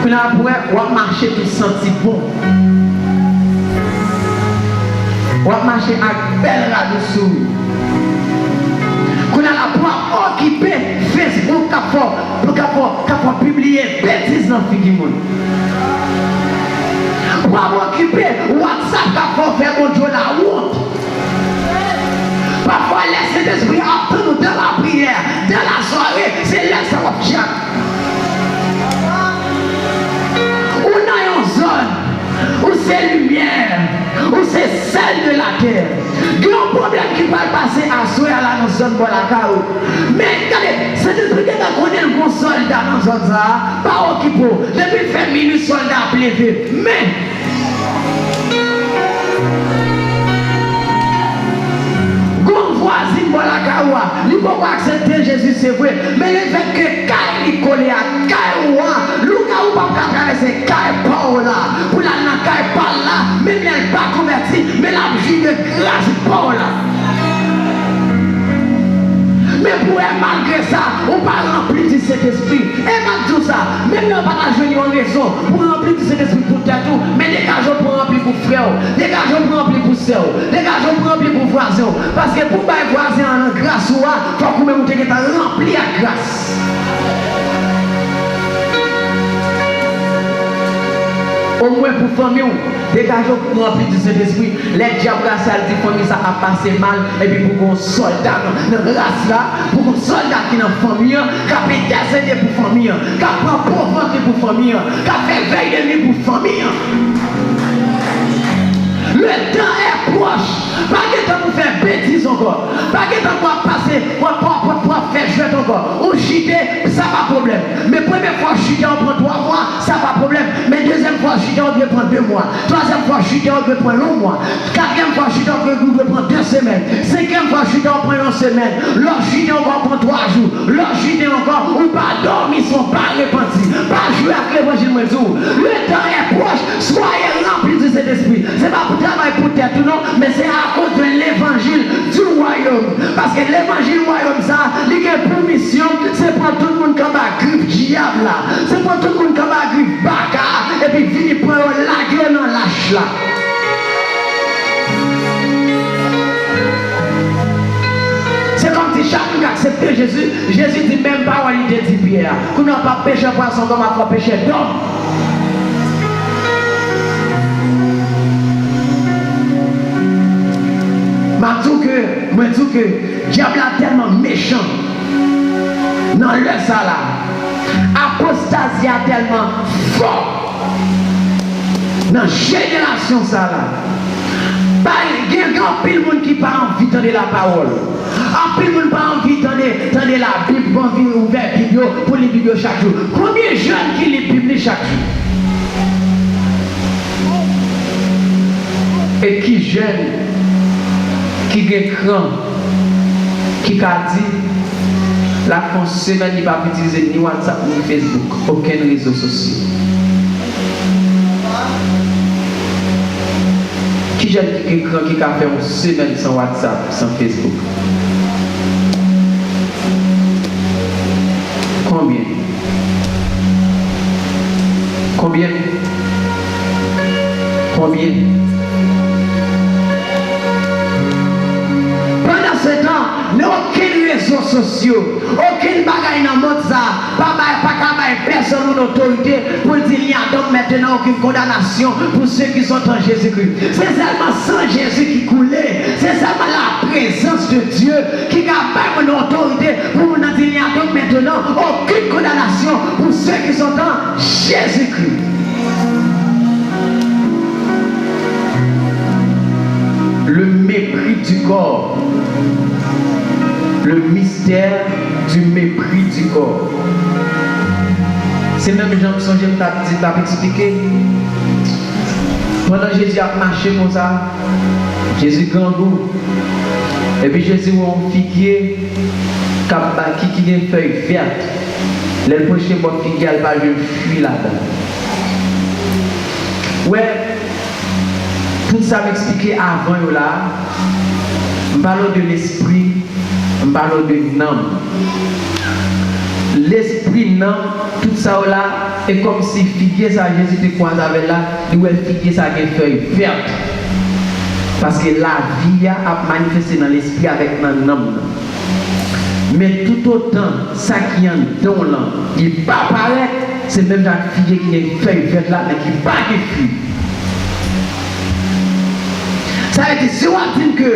Puis après, on va marcher tout senti bon. On va marcher avec belle radio. Qu'on a la pour occuper Facebook pour publier bêtises dans le monde. Pour occuper WhatsApp pour faire mon Dieu la honte. Parfois, laisser l'esprit entendre dans la prière, dans la soirée, c'est laisser votre chat. On a une zone où c'est lumière, où c'est celle de la terre. Il y a un problème qui va passer à soi à la zone pour la carreau. Mais regardez, c'est des trucs qu'on connaît le bon soldat dans la zone, pas occupé. Depuis fait minutes, soldat plevé. Mais voisin pour la caroua, il ne peut pas accepter Jésus, c'est vrai. Mais le fait que quand il colle à caroua, le cas où pas traverser caroua là, pour la caroua là, même elle n'est pas convertie, mais la vie de grâce pour là. Mais pour elle, malgré ça, on va remplir de cet esprit. Et malgré tout ça, même si on va pas jouer une raison pour remplir de cet esprit pour tout, mais dégageons pour remplir pour frère, dégageons pour remplir pour sœur, dégageons pour remplir pour voisin. Parce que pour pas voisin en grâce, il faut que vous ayez rempli à grâce. Au moins pour famille, dégageons pour remplir de cet esprit. Les diables, ça dit famille, ça a passé mal. Et puis pour un soldat dans la race là, pour un soldat qui est dans la famille, qui a fait décéder pour famille, qui a pris pauvreté pour famille, qui a fait veille de nuit pour famille. Le temps est proche. Pas de temps pour faire bêtises encore. Pas de temps pour passer, pour faire jouer encore. On chute, ça pas de problème. Mais première fois chute, on prend 3 mois, ça pas de problème. Mais deuxième fois chute, on peut prendre 2 mois. Troisième fois chute, on peut prendre 1 mois. Quatrième fois chute, on peut prendre 2 semaines. Cinquième fois chute, on prend 1 semaine. L'autre chute, on va prendre 3 jours. L'autre chute encore, ou pas dormir, sont pas repentis. Pas jouer avec l'évangile. Le temps est proche. Soyez remplis de cet esprit. C'est pas pour travailler pour tête ou non, mais c'est à cause de l'évangile du royaume. Parce que l'évangile du royaume, ça, il a pour mission, c'est pour tout le monde comme un griffe diable là. C'est pour tout le monde comme un griffe baka. Et puis finir pour la gueule dans lâche là. C'est comme si chacun acceptait Jésus. Jésus dit même pas où il dit Pierre. Qu'on n'a pas péché poisson comme on a péché d'homme. Moi dis que le diable est tellement méchant dans le salaire. Apostasie est tellement fort dans la génération salaire. Il y a un pile de monde qui n'a pas envie d'entendre la parole. Un pile de monde n'a pas envie d'entendre la Bible, pas envie d'ouvrir la Bible pour les Bibles chaque jour. Combien de jeunes qui lisent la Bible chaque jour? Et qui jeune, qui est grand, qui a dit la semaine il ne va pas utiliser ni WhatsApp ni Facebook, aucun réseau social. Qui jeune qui est grand, qui a fait une semaine sans WhatsApp, sans Facebook? Combien? Combien? Combien? Pendant ce temps, il n'y a aucun réseau social, aucun bagage dans le monde, pas de personne ou d'autorité pour dire qu'il n'y a donc maintenant aucune condamnation pour ceux qui sont en Jésus-Christ. C'est seulement sans Jésus qui coulait, c'est seulement la présence de Dieu qui a pas une autorité pour nous dire qu'il n'y a donc maintenant aucune condamnation pour ceux qui sont en Jésus-Christ. Le mépris du corps, le mystère du mépris du corps. C'est même Jean qui t'a expliqué. Pendant Jésus a marché comme ça, Jésus grand goût. Et puis Jésus a un figuier qui a une feuille verte. Le prochain bon figuier, elle va fuir là-dedans. Ouais. Tout ça m'expliquait avant là. Je parle de l'esprit, je parle de l'âme. L'esprit, non, tout ça là, est comme si figuier ça, Jésus te croise avec là, il va figuier ça avec une feuille verte. Parce que la vie a manifesté dans l'esprit avec l'âme. Mais tout autant, ça qui est en don là, il ne va pas paraître, c'est même la figuier qui a une feuille verte là, mais qui ne va pas fuir. Ça veut dire, si on dit que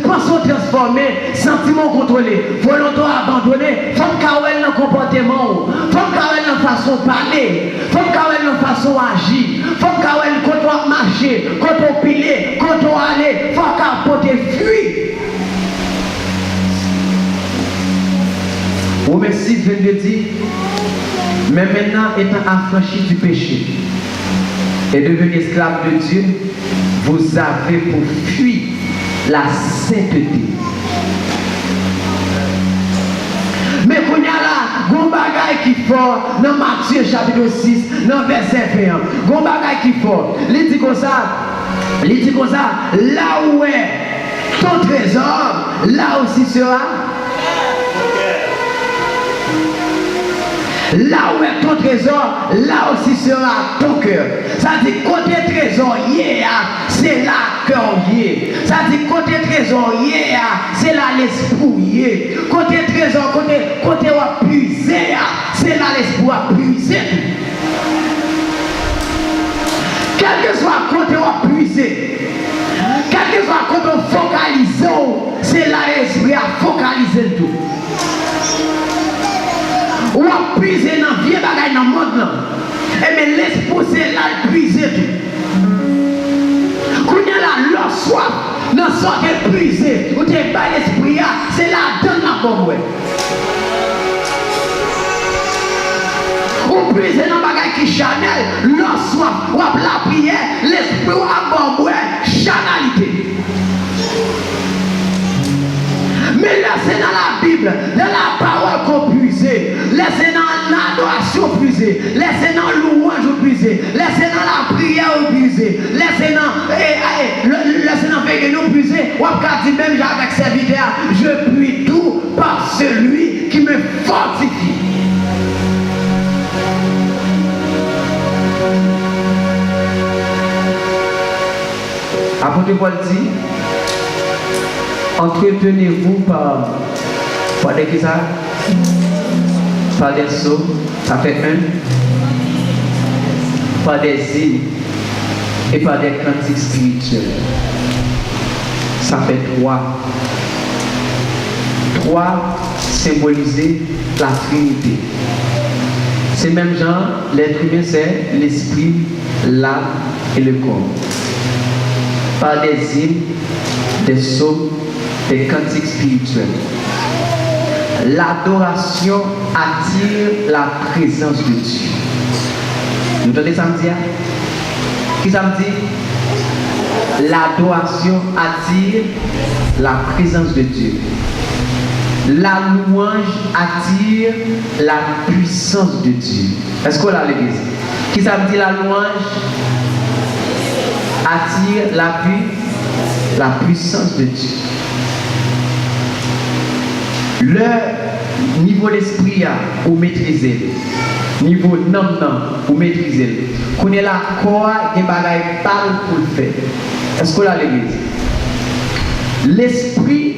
pensons transformer, sentiments contrôlés, volonté abandonnée, il faut qu'il y ait un comportement, il faut qu'il y ait une façon de parler, il faut qu'il y ait une façon d'agir, il faut qu'il y ait quand on marcher, quand on piler, quand on aller, il faut qu'il y ait fuir. Romains 6, 22 dit, mais maintenant étant affranchi du péché et devenu esclave de Dieu, vous avez pour fuir la sainteté. fort dans Matthieu chapitre 6, dans verset 21. Gon bagay qui fort. Il dit comme ça, là où est ton trésor, là aussi sera. Là où est ton trésor, là aussi sera ton cœur. Ça dit côté trésorier, c'est là cœur lié. Ça dit côté trésorier, c'est là l'esprit. Côté trésor, côté où puiser, c'est là l'esprit à puiser. Quel que soit côté où puiser, quel que soit côté où focaliser, c'est là l'esprit à focaliser tout. Ou à puiser dans vieux bagaille dans le monde. Et mais laisse pousser là, puiser tout. Quand il y a la leur soif, dans ce qui est puiser, ou tu es pas l'esprit, c'est là dans la bombe. Ou puiser dans bagaille qui chanel, leur soif, ou à la prière, l'esprit ou à bombe, chanalité. Mais là, c'est dans la Bible, dans la parole qu'on puise, là, c'est dans l'adoration puisée, là, c'est dans louange puisée, là, c'est dans la prière puisée, là, c'est dans veille nous puiser. Ou à dire même avec serviteur, je puis tout par celui qui me fortifie. Apôtre Paul dit, entretenez-vous par des guisares, par des sauts, ça fait un, par des îles et par des cantiques spirituels. Ça fait trois. Trois symboliser la Trinité. C'est même genre, l'être humain c'est l'esprit, l'âme et le corps. Par des îles, des sauts, des cantiques spirituels. L'adoration attire la présence de Dieu. Vous entendez ça me dire? Qui ça me dit? L'adoration attire la présence de Dieu. La louange attire la puissance de Dieu. Est-ce qu'on a l'église? Qui ça me dit la louange attire la puissance de Dieu. Le niveau d'esprit ou maîtriser, niveau non ou maîtriser. Qu'on est là quoi des bagailles parle pour le faire. Est-ce qu'on a l'église? L'esprit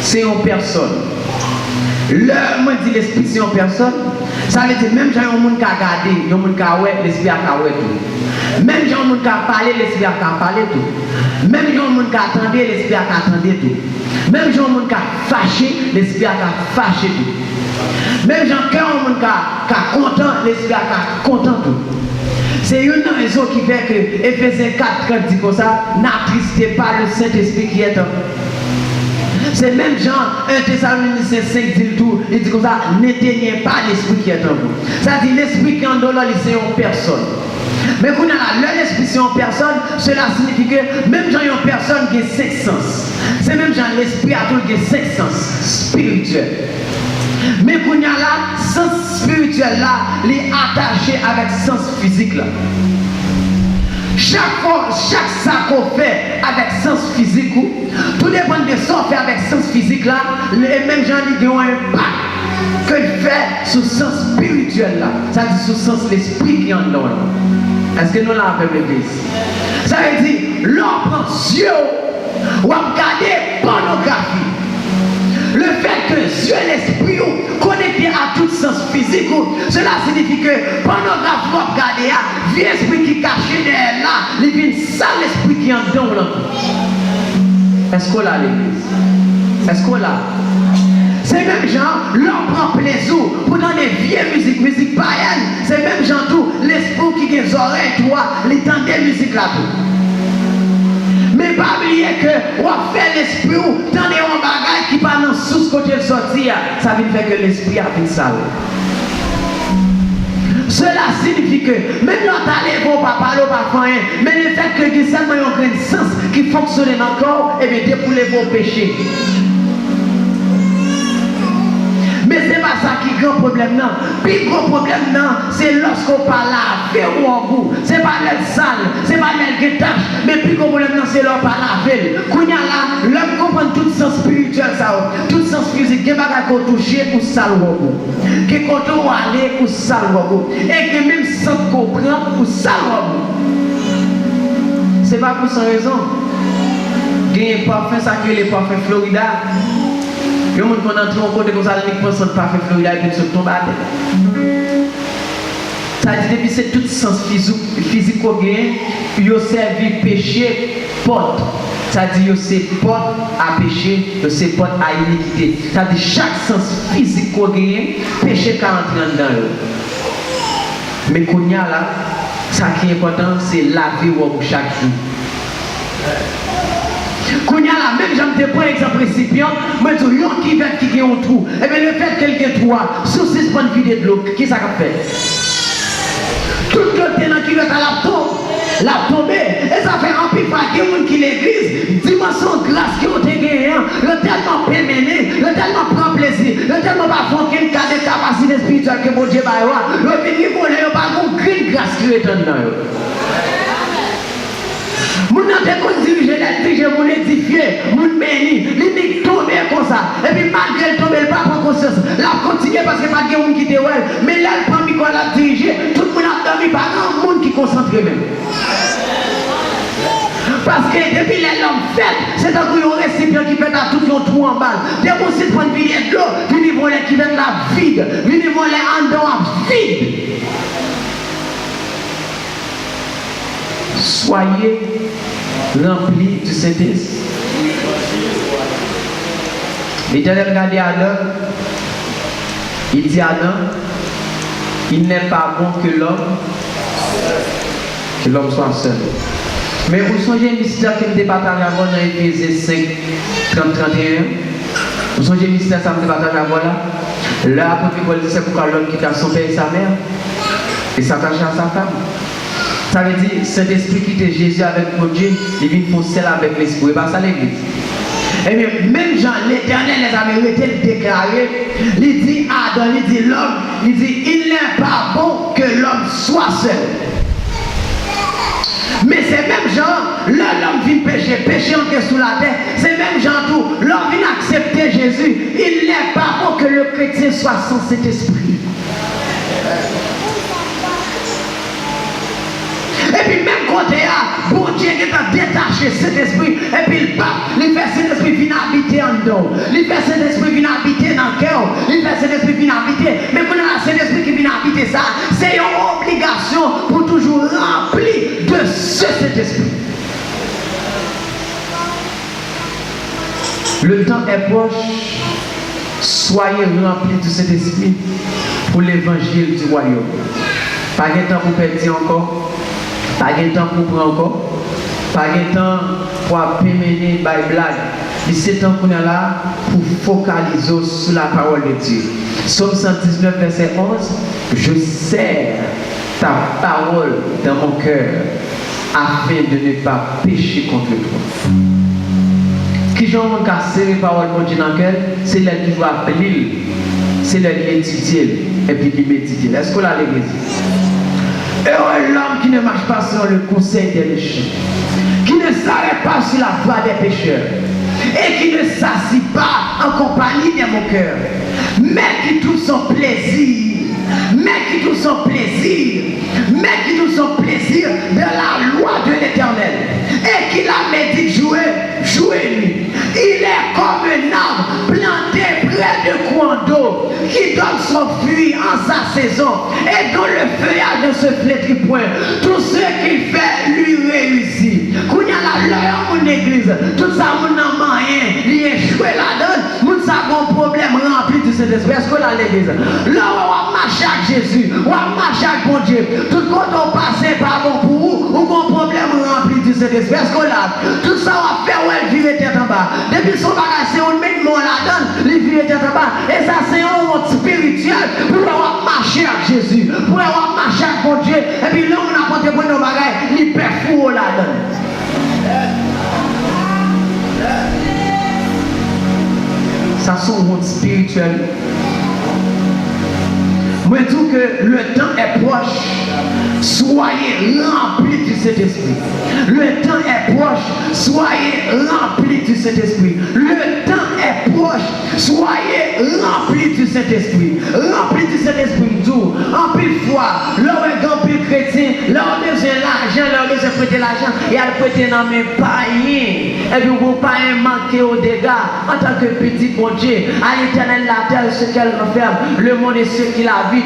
c'est une personne. Le moi dit l'esprit c'est une personne. Ça veut dire même quand un monde qui a regardé, un monde qui a ouais, l'esprit a ouais tout. Même quand un monde qui a parlé, l'esprit a parlé tout. Même quand un monde qui a attendu, l'esprit a attendu tout. Même quand un monde qui a fâché, l'esprit a fâché tout. Même quand un monde qui a content, l'esprit a content tout. C'est une raison qui fait que Éphésiens 4 dit comme ça, n'attristez pas le Saint-Esprit qui est en vous. C'est même genre 1 Thessaloniciens 5 dit tout, il dit comme ça, n'éteignez pas l'esprit qui est en vous. Ça dit l'esprit qui est en dehors, c'est une personne. Mais quand on a l'esprit c'est une personne, cela signifie que même quand il y a une personne qui a 5 sens, c'est même genre l'esprit a tout qui a 5 sens spirituels. Mais quand il y a là, sens spirituel là, il est attaché avec sens physique là. Chaque fois, chaque ça qu'on fait avec sens physique, tout dépend de ce qu'on fait avec sens physique là, les mêmes gens qui ont un impact que le fait sur le sens spirituel là. Ça dit sur le sens de l'esprit qui est en nous. Est-ce que nous l'avons fait l'église? Ça veut dire, l'homme prend Dieu ou à regarder pornographie. Le fait que Dieu et l'esprit connecté à tout sens physique, cela signifie que pornographie va regarder à vieux esprit qui est caché derrière là, il vient ça l'esprit qui est en dedans là. Est-ce qu'on l'a l'église? Est-ce qu'on l'a? C'est même genre, l'homme prend plaisir pour dans les vieilles musiques païennes. C'est même genre tout, l'esprit qui a des oreilles, toi, les temps des musiques là tout. Mais pas oublier que on fait l'esprit ou dans des bagages qui pas dans sous côté de sortir, ça veut dire que l'esprit a fait ça. Cela signifie que même quand t'allez bon pas parler pas rien, mais le fait que il y a seulement un grain de sens qui fonctionne encore, et bien dépouiller vos péchés. Mais c'est pas ça qui grand gros problème, non. Plus gros problème, non, c'est lorsqu'on parle laver ou en goût. C'est pas l'aile sale, c'est pas l'aile tâche, mais plus gros problème, non, c'est leur pas laver. Quand il y a là, l'homme comprend tout sens spirituel, ça, tout sens physique, il n'y a pas qu'à toucher pour sale ou en goût. Qu'il y a qu'à aller pour sale ou en goût. Et que même sans comprendre pour sale ou en goût. C'est pas pour sans raison. Il y a un parfum sacré, les parfums Florida. Il y a des gens qui ont entré comme ça, ils pensent que le parfum Florida et puis ils tombent à terre. Ça dit depuis c'est tout sens physique qu'on gagne, il a servi péché porte. Ça dit c'est porte à péché, c'est porte à iniquité. Ça dit chaque sens physique qu'on gagne, péché qui entre dedans. Mais qu'on y a là, ça qui est important, c'est laver chaque jour. Quand il y a la même, j'aime te prendre exemple récipient, moi je dis, qui va qui a un trou, et bien le fait quelqu'un trois, sous 6 points de vide de l'eau, qui ça fait? Tout le tenant qui va à la tomber, et ça fait remplir par quelqu'un qui l'église, dimension grâce qui ont été gagnés, le tellement péméné, le tellement prend plaisir, le tellement pas font qu'une capacité spirituelle que mon Dieu va avoir, le venu pour les pas une grâce qui est dedans. Moun nan te kon dirige l'édifice, moun édifier, moun béni, l'unique tomber comme ça. Et puis malgré le tomber, il pas prendre conscience. La continue parce que pas de moun qui te ouais, mais là il prend micro la diriger, tout le monde a dormi, pas grand monde qui concentre même. Parce que depuis l'homme fait, c'est un gros récipient qui fait à tout le trou en balle. Des bons sites pour une ville de l'eau, venez voler qui fait la vide, venez voler en dehors vide. Soyez remplis du Saint-Esprit. L'Éternel regardait Adam, il dit Adam, il n'est pas bon que l'homme soit seul. Mais vous songez un mystère qui me départage avant dans Éphésiens 5, 30, 31. Vous songez un mystère ça me départage avant là. Là, l'apôtre Paul dit c'est pourquoi l'homme quitte son père et sa mère et s'attache à sa femme. Ça veut dire, cet esprit qui était Jésus avec mon Dieu, il vient pour celle avec l'esprit. Et pas ça l'église. Et bien, même Jean, l'Éternel les avait été déclaré, il dit Adam, il dit l'homme, il dit, il n'est pas bon que l'homme soit seul. Mais c'est même Jean, l'homme vient pécher entre sous la terre, c'est même Jean tout, l'homme vient accepter Jésus, il n'est pas bon que le chrétien soit sans cet esprit. Et puis même côté bon Dieu qui a détaché cet esprit, et puis le pape, il fait cet esprit venir habiter en dedans, il fait cet esprit venir habiter dans le cœur, il fait cet esprit venir habiter, mais quand on a cet esprit qui vient habiter ça, c'est une obligation pour toujours remplir de cet esprit. Le temps est proche, soyez remplis de cet esprit pour l'évangile du royaume. Pas de temps pour perdre encore. Pas de temps pour prendre encore, pas de temps pour péméner par blague. C'est temps qu'on est là pour focaliser sur la parole de Dieu. Psaume 119, verset 11. Je serre ta parole dans mon cœur afin de ne pas pécher contre toi. Qui j'en ai cassé les paroles de Dieu dans le cœur, c'est là qui doit appeler, c'est là qui étudier et puis qui méditer. Est-ce qu'on a l'église? Heureux l'homme qui ne marche pas sur le conseil des méchants, qui ne s'arrête pas sur la voie des pécheurs, et qui ne s'assit pas en compagnie des moqueurs, mais qui trouve son plaisir, de la loi de l'Éternel, et qui la médite jour et nuit. Il est comme un arbre planté près de coins d'eau, qui donne son fruit en sa saison, et dont le feuillage ne se flétrit point. Tout ce qu'il fait lui réussit. Quand il y a la mon église, tout ça, mon n'a rien, il est échoué là-dedans, mon ça a un problème rempli de cet esprit. Est-ce que là l'église? Là où on marche avec Jésus, on marche avec mon Dieu, tout le monde on passe par bon pour vous, ou un problème rempli de cet esprit. Est-ce que là, tout ça on va faire, ouais, il vire tête en bas. Depuis son bagage, c'est on met mon là-dedans, il vire tête en bas. Et ça, c'est un monde spirituel pour avoir marché avec Jésus, pour avoir marché avec mon Dieu. Et puis là, on a porté pour nos bagages, il perd fou là-dedans. Ça, c'est un monde spirituel Moi, je dis que le temps est proche. Soyez remplis du Saint-Esprit. Le temps est proche. Soyez remplis du Saint-Esprit. Le temps est proche. Soyez remplis du Saint-Esprit. Remplis du Saint-Esprit. En pile fois, là où est un pile chrétien, là où on a besoin d'argent, là où on a besoin de prêter l'argent, et à le prêter dans mes païens. Et puis vous païens manquer aux dégâts. En tant que petit bon Dieu, à l'éternel la terre, ce qu'elle renferme, le monde et ceux qui l'habitent.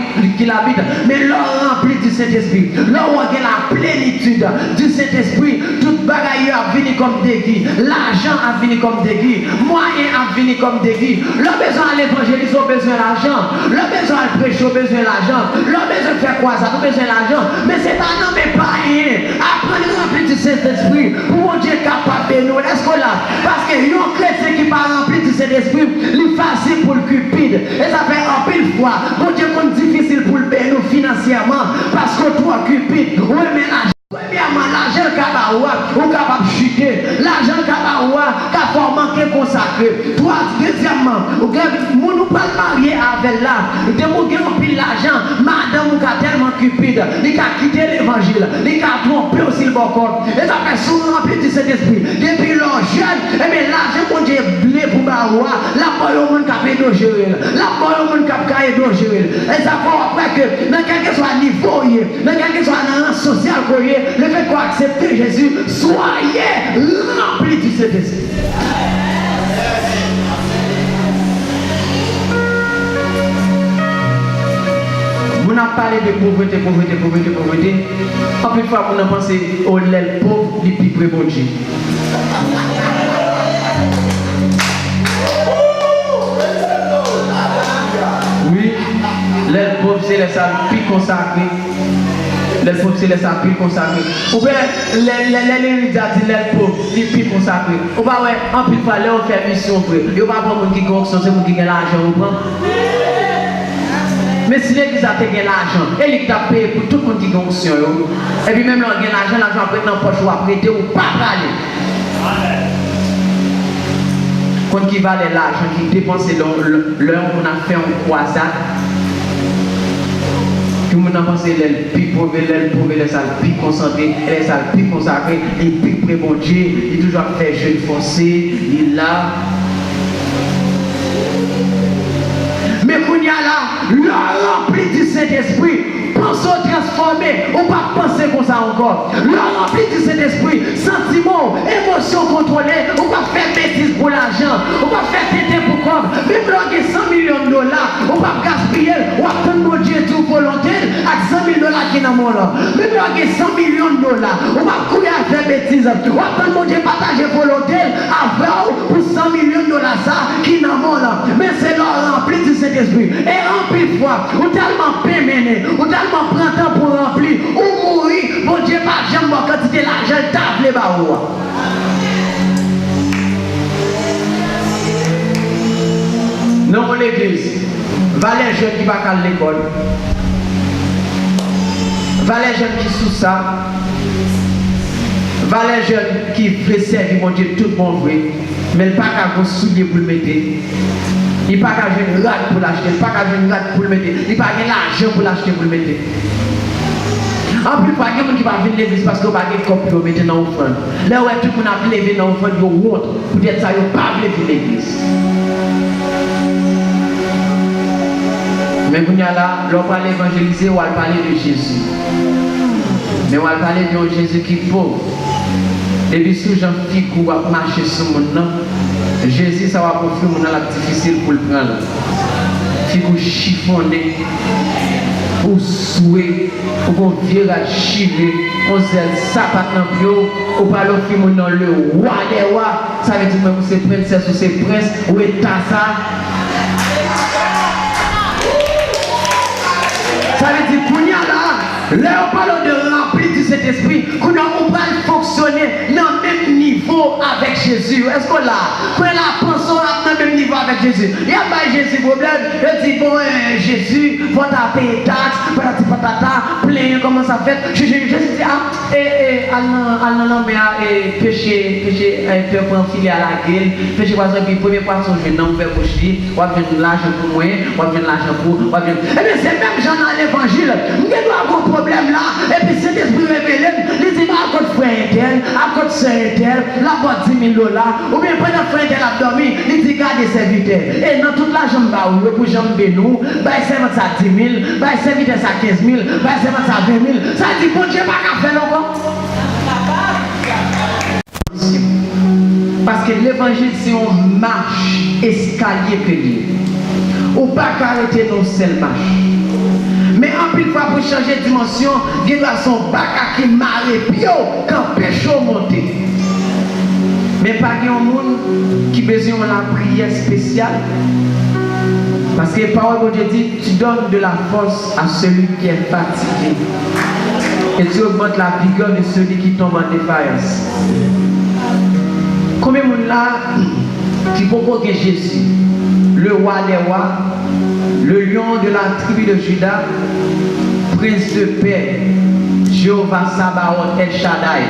Mais là rempli du Saint-Esprit, là où on a la plénitude du Saint-Esprit, toute bagaille a venu comme des guides, l'argent a venu comme des guides, moyen a venu comme des guides. Le besoin à l'évangélisme, on a besoin d'argent. Le besoin à prêcher, on a besoin d'argent. Le besoin de faire quoi ça, on a besoin d'argent. Mais c'est un homme et pas rien. Apprenez rempli du Saint-Esprit pour mon Dieu capable de nous. Est-ce que là, parce que un chrétien qui pas rempli du Saint-Esprit, il est facile pour le cupide. Et ça fait un pile fois, mon Dieu, c'est difficile pour le payer nous financièrement. Parce que toi, cupide, oui, mais l'argent. Premièrement, l'argent kabaoua, ou capable de chuter. L'argent kabaoua, capable de manquer consacré. Deuxièmement, nous pas marier avec là. De nous gagner l'argent, madame ou tellement cupide, il a quitté l'évangile, il a trompé aussi le bon corps. Et ça fait souvent rempli de cet esprit. Depuis leur jeune, et bien l'argent qu'on dit blé pour baoua, la boy au monde qui a fait d'ogérer, la boy au monde qui a fait d'ogérer. Et ça fait après que, dans quel que soit niveau, dans quel que soit dans un social, le fait qu'on accepte Jésus, soyez remplis du Saint-Esprit. Vous n'avez parlé de pauvreté. En plus, fois, vous n'avez pensé au lait pauvre, les plus près bon Dieu. Oui, lait pauvre, c'est les salles plus consacrées. Les pauvres, c'est les salles plus consacrées. Ou bien, les pauvres, les plus consacrés. Ou bien, en plus, fois, on fait mission. Et on va prendre un qui gagne, c'est un qui gagne l'argent. Mais si l'église a gagné l'argent, elle a payé pour tout le monde qui gagne option. Et puis même là, on gagne l'argent après dans la poche ou après, ou pas aller. Quand qui valait l'argent, qui dépensait l'heure qu'on a fait en croissant, tout le monde a pensé les plus pauvres, les salles plus concentrées, les salles plus consacrées, les plus près bon Dieu, il toujours fait jeune forcé, il est là. Mais qu'on y a là, le rempli du Saint-Esprit, pensons transformer, on va penser comme ça encore. Le rempli du Saint-Esprit, sentiments, émotions contrôlées, on va faire bêtises pour l'argent, on va faire téter pour quoi. Même là, il y a $100 millions, on va gaspiller, on va prendre mon Dieu tout volontaire, avec $100 000 qui est dans mon là. Même là, il y a $100 millions, on va courir à faire bêtises, on va prendre mon Dieu partager volontaire, avec pour $100 millions ça, qui est dans mon là. Mais c'est là rempli du Saint-Esprit. Et rempli fois, ou tellement pémené, ou tellement prend temps pour remplir, ou mourir, mon Dieu, pas jamais quantité l'argent, tape les barreaux. Non, l'église, va les jeunes qui vont à l'école, va les jeunes qui sous ça, va les jeunes qui veulent servir mon Dieu tout le monde vrai, mais pas qu'à vous souiller pour le mettre. Il n'y a pas qu'à jouer une rate pour l'acheter, il n'y a pas qu'à jouer une rate pour le mettre, il n'y a pas qu'à l'argent pour l'acheter pour le mettre. En plus, il y a quelqu'un qui va venir à l'église parce qu'il n'y a pas de copie pour mettre dans l'offrande. Là où tout le monde a levé dans l'offrande, il y a honte. Peut-être ça, il n'y a pas venir à l'église. Mais quand il y a là, on va l'évangéliser, on va parler de Jésus. Mais on va parler de Jésus qui est pauvre. Et puis, si Jean-Philippe va marcher sur mon nom, Jésus, ça va pour faire mon nom difficile pour le prendre. Si vous chiffonnez, ou souhait, ou qu'on vire à chiver, on s'est sapat dans le pied, ou pas le film dans le roi des rois, ça veut dire que c'est princesse ou c'est prince, ou est ça. Ça veut dire qu'on y a là, là on parle de remplir du Saint-Esprit, qu'on va fonctionner dans le même niveau avec Jésus. Est-ce qu'on l'a? Quand la pensée dans le même niveau avec Jésus. Il n'y a pas Jésus problème. Il dit bon Jésus, faut payer taxe, patati patata, plein comment ça fait. Jésus dit mais péché faire prendre filet à la gueule, péché par exemple premier poisson je n'en faire coucher, ou bien l'argent pour moi, ou bien l'argent pour, ou bien et bien c'est même gens dans l'évangile, nous avons un problème là et puis cet esprit révélé, il dit à côté frère tel, à côté sœur tel, la boîte $10,000 ou bien pendant frère tel a dormi, il dit gardez serviteur et dans toute la jambe ba ou pour jambe nous, bah serviteur ça 10,000, bah serviteur ça 15,000, bah serviteur ça 20,000, ça dit bon Dieu pas qu'à faire encore. Parce que l'évangile c'est une marche escalier que Dieu. Ou pas qu'arrêter nos seules marches. Mais en plus fois pour changer de dimension, il y a son bac qui marre pio quand pécho monter. Mais pas qu'il y a un monde qui a besoin de la prière spéciale. Parce que la parole de Dieu dit, tu donnes de la force à celui qui est fatigué. Et tu augmentes la vigueur de celui qui tombe en défaillance. Combien de monde là qui propose Jésus, le roi des rois, le lion de la tribu de Juda, prince de paix, Jéhovah Sabaoth, El Shaddai.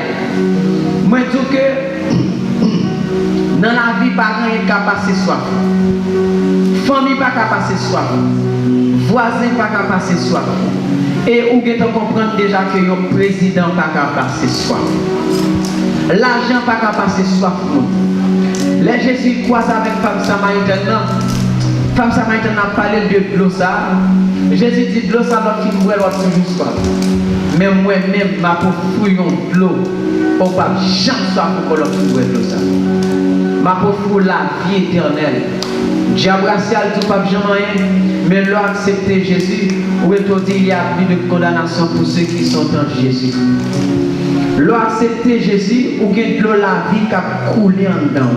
Moi, je dis que dans la vie, pas rien qui a passé soif. Famille pas qu'à passer soif. Voisin pas qu'à passer soif. Et vous devez comprendre déjà que le président pas qu'à passer soif. L'argent pas qu'à passer soif. Les Jésus croise avec femme samaritaine. Femme samaritaine a parlé de l'eau ça. Jésus dit l'eau ça va finir l'autre toujours soif. Mais moi-même, ma pauvre fouillon de l'eau. On va jamais soif pour l'autre finir l'eau ça. Ma pauvre la vie éternelle. Diable racial, tout pas jamais, mais l'on accepté Jésus, ou est dit il y a plus de condamnation pour ceux qui sont en Jésus. L'on accepté Jésus, ou est de la vie qui a coulé en dedans.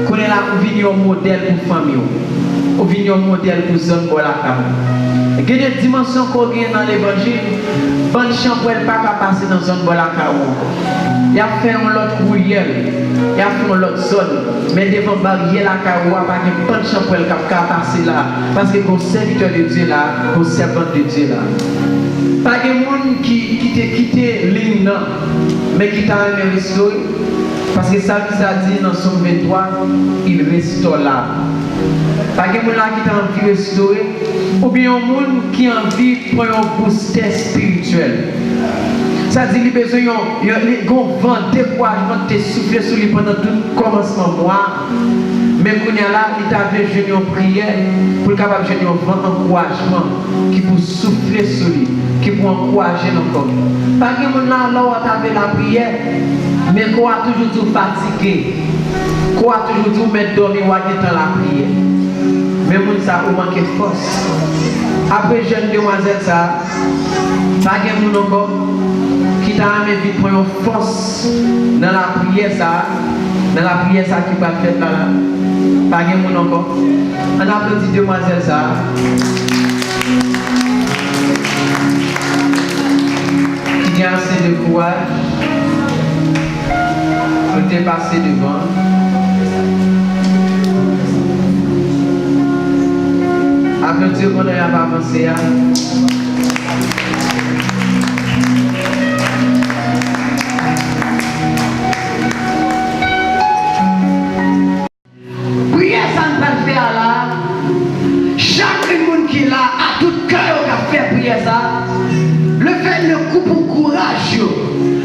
Qu'on est là pour venir un modèle pour famille, ou venir un modèle pour zone pour la cam. Il y a des dimensions qu'on a dans l'évangile, bonne chambre elle pas qu'à passer dans zone pour la cam. Il y a fait un autre rouillère, il y a fait un autre zone, mais devant barrière la caroua, pas de bonne chambre pour passer là, parce que le serviteur de Dieu là, le servant de Dieu là. Pas de monde qui t'a quitté l'hymne, mais qui t'a restauré, parce que ça dit dans Somme 23, il restaure là. Pas de monde là qui t'a envie de restaurer, ou bien un monde qui a envie pour un booster spirituel. Ça dit qu'il a besoin de vent, découragement, de souffler sur lui pendant tout le commencement mois. Mais quand il y a là, il t'a besoin de prière pour capable de un vent d'encouragement qui peut souffler sur lui, qui peut encourager encore. Pas que mon là, là, on a la prière, mais qu'on a toujours tout fatigué, qu'on a toujours tout mettre dormir ou dans la prière. Mais mon ça, on manque de force. Après, jeune demoiselle, ça, pas que mon encore. Qui t'a amené pour une force dans la prière ça qui va faire là pas de monde encore on applaudit demoiselle ça qui a assez de courage pour dépasser devant applaudir qu'on a pas avancé ça, le fait le coup pour courage.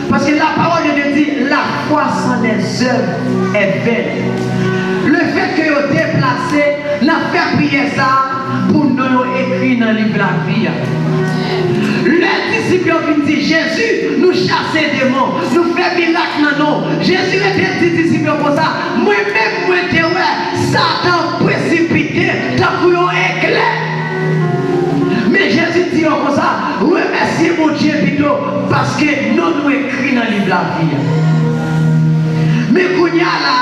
Parce que la parole de Dieu dit la foi sans les œuvres est vaine. Le fait que vous déplacez, n'a fait prier ça pour nous écrire dans le livre de la vie. Les disciples ont dit Jésus nous chasse des démons, nous fait miracle dans nous. Jésus était dit disciples comme ça. Moi-même, moi, je ouais, Satan précipité dans le éclair. Mais Jésus dit comme ça, remerciez mon Dieu plutôt, parce que nous écrit dans le livre de la vie. Mais quand il y a là,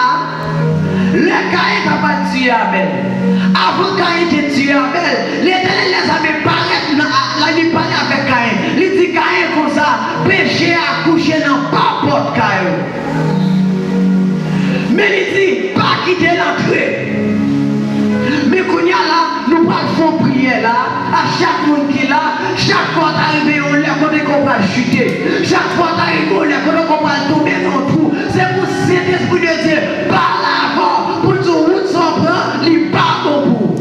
le Caïn n'a pas tué Abel. Avant Caïn de tuer Abel, l'Éternel les avait paraître, il parlait avec Caïn. Il dit Caïn comme ça, péché à coucher dans pas porte Caïn. Mais il dit, pas quitter l'entrée. Mais quand il y a là, nous allons son prière là, à chaque monde qui est là, chaque fois d'arriver au lait, qu'on va chuter, chaque fois d'arriver au lait, qu'on va tomber dans tout, c'est pour cet esprit de Dieu, par l'avant, pour tout route sans prendre, il part au bout.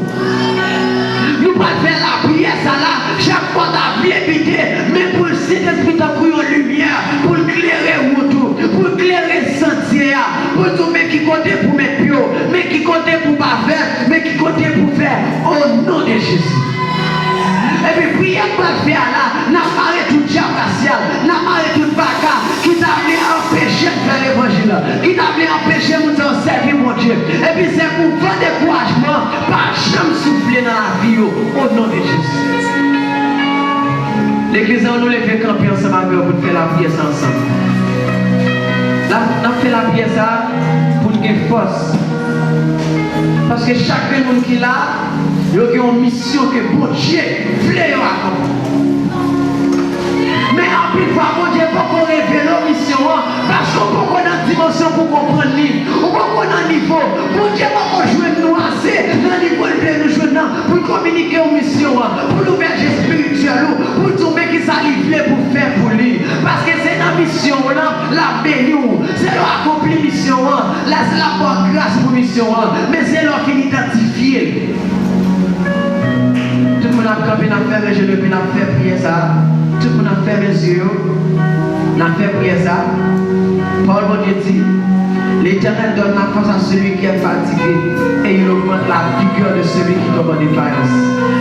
Nous pas faire la prière, ça là, chaque fois d'avoir évité, mais pour cet esprit d'envoyer en lumière, pour éclairer autour, pour éclairer le sentier, pour tout, mais qui comptait pour mettre pied, mais qui comptait pour pas faire, mais qui comptait pour faire, au nom de Jésus. Et puis, prière pour faire là, n'a pas arrêté tout diable racial, n'a pas arrêté tout baka qui t'a voulu empêcher de faire l'évangile, qui t'a voulu empêcher de nous servir mon Dieu. Et puis, c'est pour faire découragement, pas jamais souffler dans la vie, au nom de Jésus. L'église, on nous les fait camper ensemble pour faire la prière ensemble. Là, on fait la prière ça pour nous gagner force. Parce que chaque monde qui est là, il y a une mission que bon Dieu voulait accomplir. Mais en plus, bon Dieu, pour qu'on révèle la mission, parce qu'on peut qu'on a une dimension pour comprendre lui, on peut qu'on a un niveau. Bon Dieu, pour qu'on joue nous assez, dans le niveau de nous jouer, pour communiquer une mission, pour l'ouverture spirituelle, pour tout ce qui s'allie pour faire pour lui. Parce que c'est la mission, la bénie, c'est l'accompli mission, là c'est la bonne grâce pour mission, mais c'est leur qui identifie. Tout le monde a campé, a fait les genoux, a fait prier ça. Tout le monde a fait les yeux, a fait prier ça. Paul Dieu dit, l'Éternel donne la force à celui qui est fatigué et il augmente la vigueur de celui qui tombe en défaillance.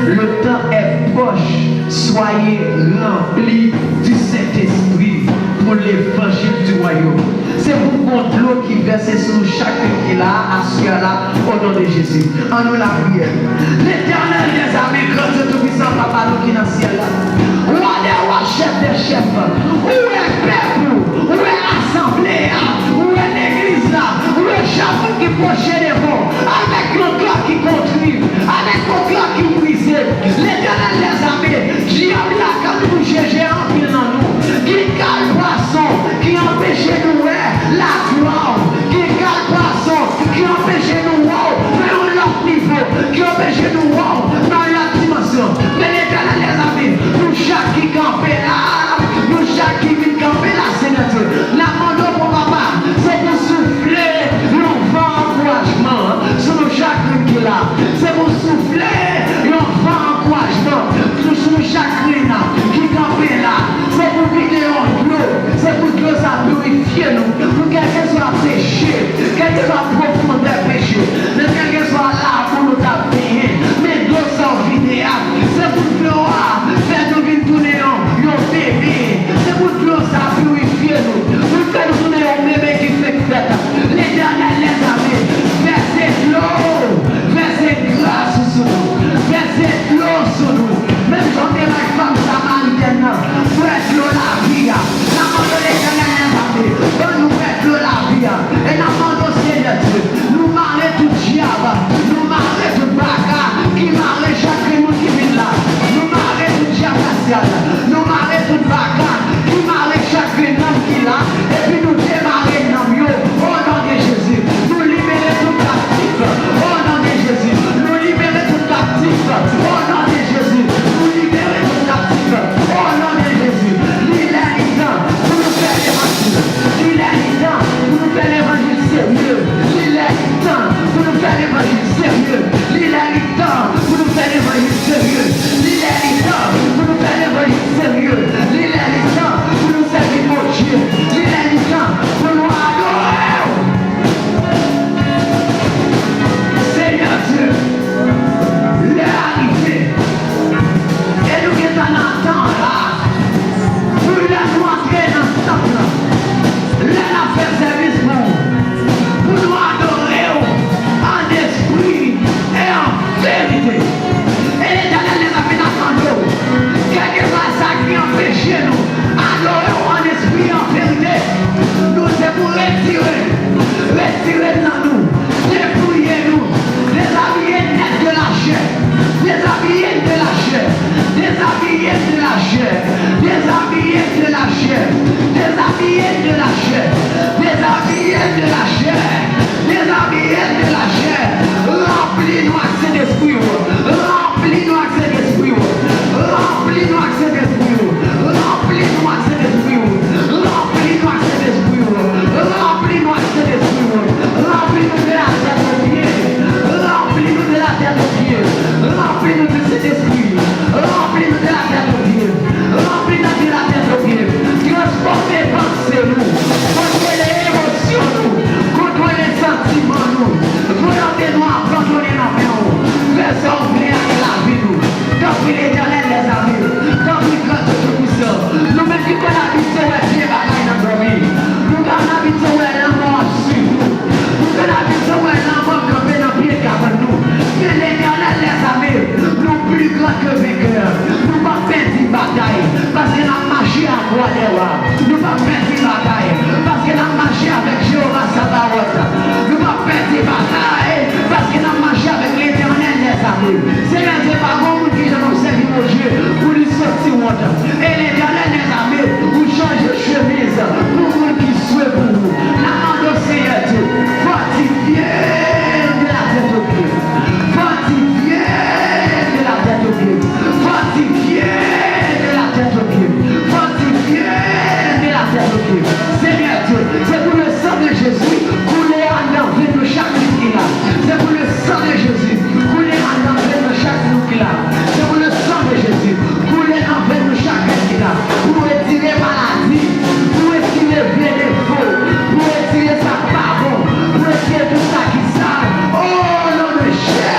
Le temps est proche, soyez remplis du Saint-Esprit pour l'évangile du royaume. C'est pour contre l'eau qui verse sur chacun qui est là, à ce là, au nom de Jésus. En nous la prière. L'Éternel des armées, grand Dieu tout-puissant, papa, nous qui dans le ciel là. Roi des rois, chef des chefs. Où est peuple? Où est l'assemblée? Où est l'église là? Où est chapeau qui proche des bons? Avec le cœur qui contribue, avec le cœur qui brise. L'Éternel des armées, diable là, quand nous géants qui dans nous, qui cale poisson, qui empêche nous la gloire, qui cale poisson, qui empêche nous mais on l'autre niveau, qui empêche nous dans la dimension. Mais l'Éternel des armées, nous chaque qui campe là, nous chaque qui vient camper là, Seigneur Dieu. La demande pour papa, c'est pour souffler, nous vent encouragement sur nous chaque qui est là. C'est pour souffler. que l'Éternel les a vus. Tant pis quand tout puissant. Nous-mêmes qui qu'on habite, ouais, Dieu va gagner dans nos vies. Nous qu'on habite, ouais, la mort sur nous. Nous qu'on habite, ouais, la mort campée dans le pied de nous. Que l'Éternel les a vus. Nous plus grands que vainqueurs. Nous ne pas perdre une bataille. Parce que la magie à quoi des rois. Nous ne pas perdre une bataille. Parce que la magie avec Jéhovah Sabaoth. Nous ne pas perdre une bataille. Parce que la magie avec l'Éternel les a vus. C'est un Dieu par bon qui je nous servi mon Dieu. Pour lui sortir honte. Et l'Éternel les a vus. Pour changer de chemise. Pour vous qui souhaitent pour vous. La main de Seigneur Dieu. Fortifié de la tête au pied. Fortifié de la tête au pied. Fortifié de la tête au pied. Fortifié de la tête au pied. Seigneur Dieu, c'est pour le sang de Jésus couler en envers de chaque vie qu'il a. C'est pour le sang de Jésus couler en envers de chaque vie qu'il a. C'est pour le sang de Jésus couler en envers de chaque vie qu'il a. Pour retirer maladie, pour retirer vieux défaut, pour retirer sa pardon, pour retirer tout ça qui sale. Oh, nom de Jésus.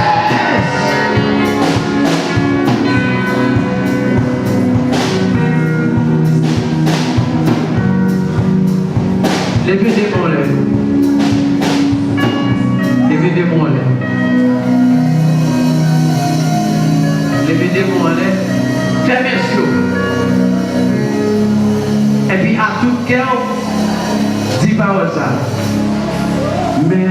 Levez des mains là. Levez des mains là. Levez des mains là. Fermez les yeux. Et puis à tout cœur, dis parole ça. Mais